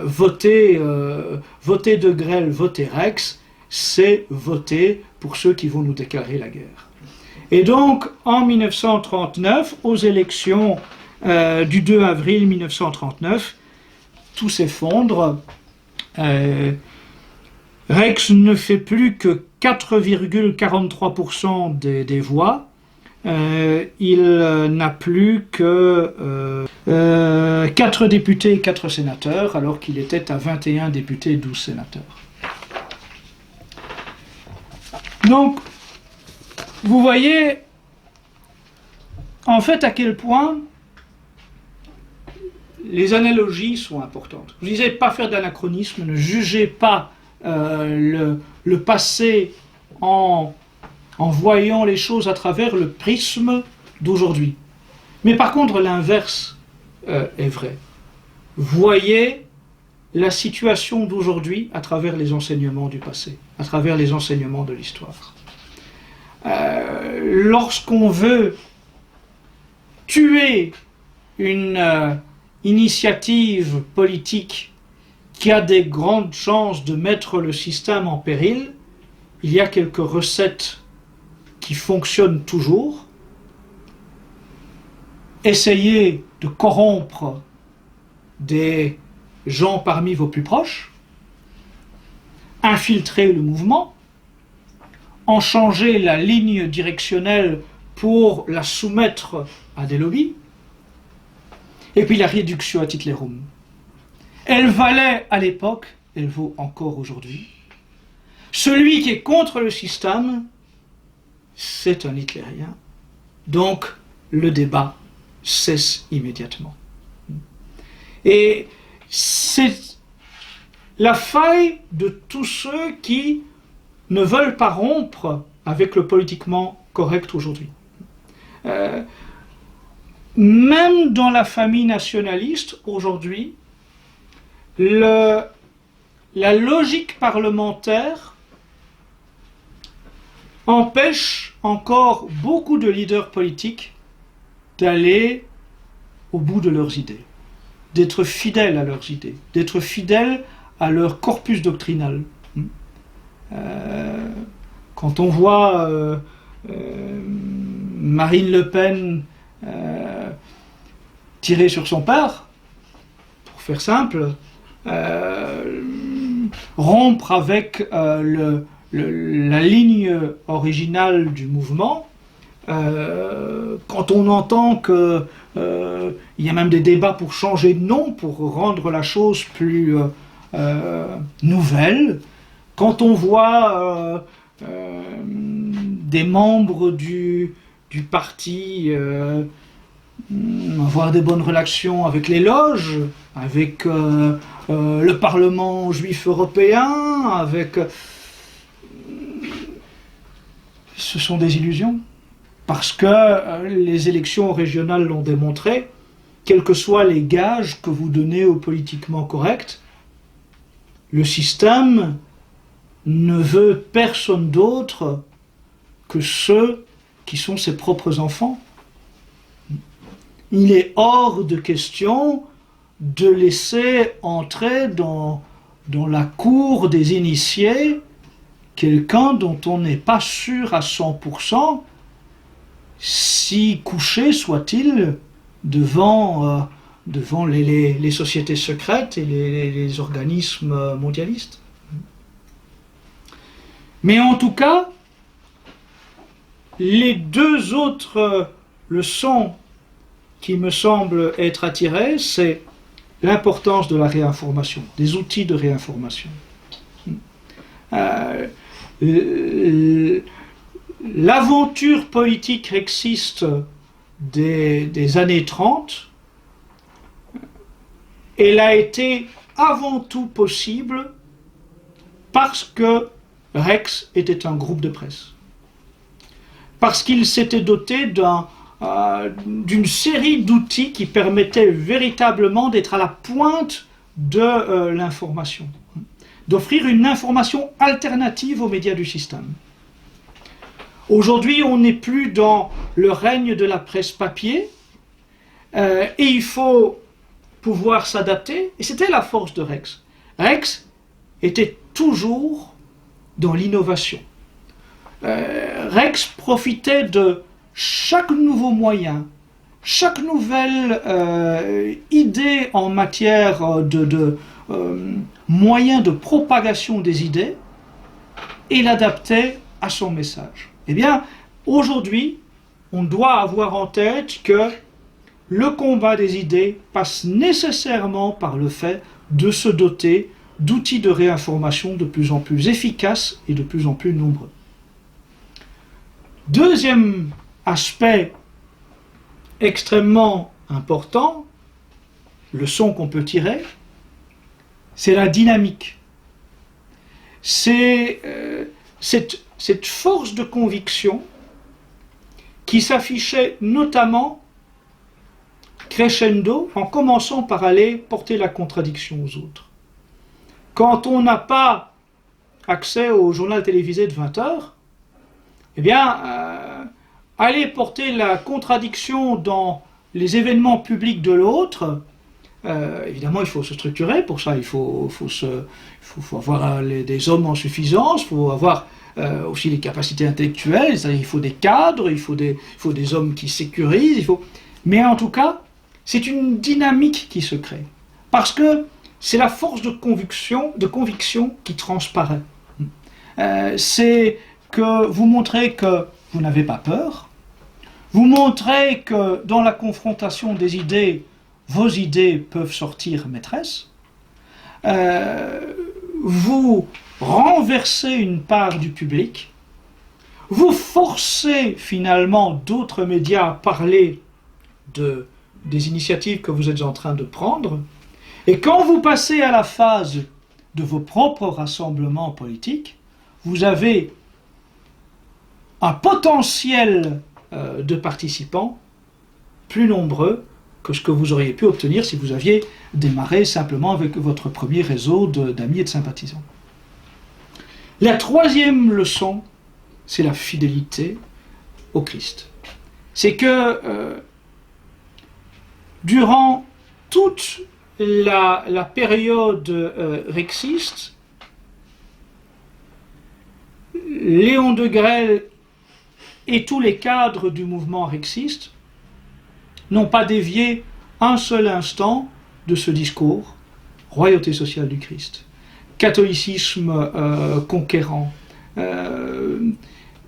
Speaker 3: voter de Grelle, voter Rex, c'est voter pour ceux qui vont nous déclarer la guerre. Et donc, en 1939, aux élections du 2 avril 1939, tout s'effondre. Rex ne fait plus que 4,43% des voix. Il n'a plus que 4 députés et 4 sénateurs, alors qu'il était à 21 députés et 12 sénateurs. Donc, vous voyez, en fait, à quel point les analogies sont importantes. Je disais, pas faire d'anachronisme, ne jugez pas le passé en voyant les choses à travers le prisme d'aujourd'hui. Mais par contre, l'inverse est vrai. Voyez la situation d'aujourd'hui à travers les enseignements du passé, à travers les enseignements de l'histoire. Lorsqu'on veut tuer une initiative politique qui a des grandes chances de mettre le système en péril, il y a quelques recettes qui fonctionnent toujours. Essayez de corrompre des gens parmi vos plus proches, infiltrer le mouvement, en changer la ligne directionnelle pour la soumettre à des lobbies, et puis la réduction ad Hitlerum. Elle valait à l'époque, elle vaut encore aujourd'hui. Celui qui est contre le système, c'est un hitlérien. Donc, le débat cesse immédiatement. Et c'est la faille de tous ceux qui ne veulent pas rompre avec le politiquement correct aujourd'hui. Même dans la famille nationaliste, aujourd'hui, la logique parlementaire empêche encore beaucoup de leaders politiques d'aller au bout de leurs idées, d'être fidèles à leurs idées, d'être fidèles à leur corpus doctrinal. Quand on voit Marine Le Pen tirer sur son père, pour faire simple, rompre avec la ligne originale du mouvement, quand on entend que il y a même des débats pour changer de nom, pour rendre la chose plus nouvelle, quand on voit des membres du parti avoir des bonnes relations avec les loges, avec le Parlement juif européen, avec... Ce sont des illusions. Parce que les élections régionales l'ont démontré, quels que soient les gages que vous donnez au politiquement correct, le système ne veut personne d'autre que ceux qui sont ses propres enfants. Il est hors de question de laisser entrer dans la cour des initiés quelqu'un dont on n'est pas sûr à 100% si couché soit-il devant les sociétés secrètes et les organismes mondialistes. Mais en tout cas, les deux autres leçons qui me semblent être à tirer, c'est l'importance de la réinformation, des outils de réinformation. L'aventure politique rexiste des années 30, elle a été avant tout possible parce que Rex était un groupe de presse. Parce qu'il s'était doté d'une série d'outils qui permettaient véritablement d'être à la pointe de l'information, d'offrir une information alternative aux médias du système. Aujourd'hui, on n'est plus dans le règne de la presse papier et il faut pouvoir s'adapter. Et c'était la force de Rex. Rex était toujours dans l'innovation. Rex profitait de chaque nouveau moyen, chaque nouvelle idée en matière de moyens de propagation des idées et l'adaptait à son message. Eh bien, aujourd'hui, on doit avoir en tête que le combat des idées passe nécessairement par le fait de se doter d'outils de réinformation de plus en plus efficaces et de plus en plus nombreux. Deuxième aspect extrêmement important, leçon qu'on peut tirer, c'est la dynamique. c'est cette force de conviction qui s'affichait notamment crescendo en commençant par aller porter la contradiction aux autres. Quand on n'a pas accès au journal télévisé de 20 heures, eh bien, aller porter la contradiction dans les événements publics de l'autre, évidemment, il faut se structurer pour ça, il faut avoir des hommes en suffisance, il faut avoir aussi les capacités intellectuelles, c'est-à-dire il faut des cadres, il faut des hommes qui sécurisent, mais en tout cas, c'est une dynamique qui se crée, parce que c'est la force de conviction qui transparaît. C'est que vous montrez que vous n'avez pas peur, vous montrez que dans la confrontation des idées, vos idées peuvent sortir maîtresses, vous renversez une part du public, vous forcez finalement d'autres médias à parler des initiatives que vous êtes en train de prendre, et quand vous passez à la phase de vos propres rassemblements politiques, vous avez un potentiel de participants plus nombreux que ce que vous auriez pu obtenir si vous aviez démarré simplement avec votre premier réseau d'amis et de sympathisants. La troisième leçon, c'est la fidélité au Christ. C'est que durant toute la période rexiste, Léon Degrelle et tous les cadres du mouvement rexiste n'ont pas dévié un seul instant de ce discours, royauté sociale du Christ, catholicisme conquérant,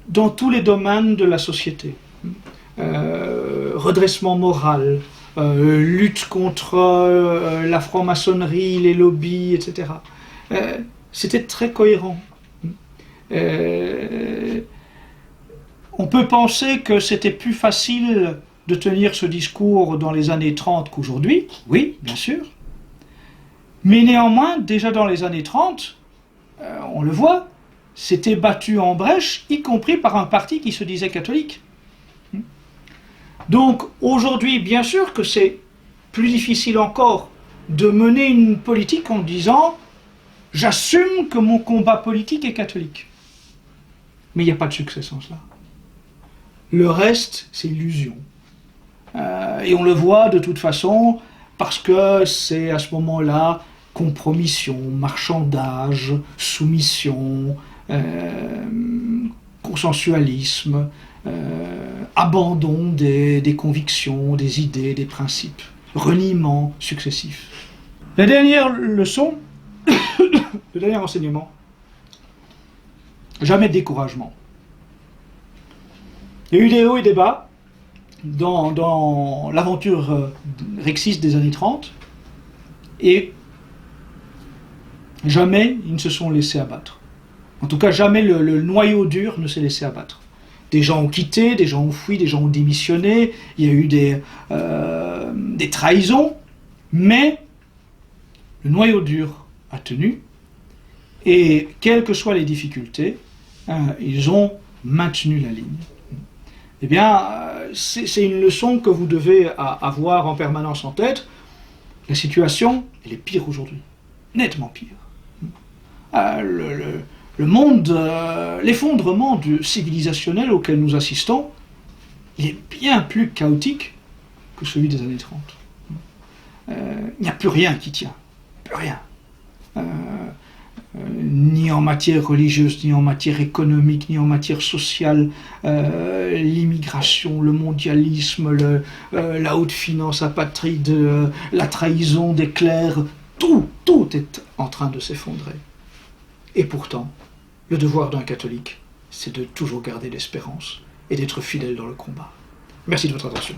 Speaker 3: dans tous les domaines de la société, redressement moral, lutte contre la franc-maçonnerie, les lobbies, etc. C'était très cohérent. On peut penser que c'était plus facile de tenir ce discours dans les années 30 qu'aujourd'hui, oui, bien sûr. Mais néanmoins, déjà dans les années 30, on le voit, c'était battu en brèche, y compris par un parti qui se disait catholique. Donc aujourd'hui, bien sûr que c'est plus difficile encore de mener une politique en disant « j'assume que mon combat politique est catholique ». Mais il n'y a pas de succès sans cela. Le reste, c'est illusion. Et on le voit de toute façon parce que c'est à ce moment-là compromission, marchandage, soumission, consensualisme, abandon des convictions, des idées, des principes, reniement successif. La dernière leçon, le dernier enseignement, jamais de découragement. Il y a eu des hauts et des bas dans l'aventure rexiste des années 30, et jamais ils ne se sont laissés abattre. En tout cas, jamais le noyau dur ne s'est laissé abattre. Des gens ont quitté, des gens ont fui, des gens ont démissionné, il y a eu des trahisons, mais le noyau dur a tenu, et quelles que soient les difficultés, ils ont maintenu la ligne. Eh bien, c'est une leçon que vous devez avoir en permanence en tête. La situation, elle est pire aujourd'hui, nettement pire. Le monde, l'effondrement civilisationnel auquel nous assistons, il est bien plus chaotique que celui des années 30. Il n'y a plus rien qui tient, plus rien. Ni en matière religieuse, ni en matière économique, ni en matière sociale, l'immigration, le mondialisme, la haute finance apatride, la trahison des clercs, tout est en train de s'effondrer. Et pourtant, le devoir d'un catholique, c'est de toujours garder l'espérance et d'être fidèle dans le combat. Merci de votre attention.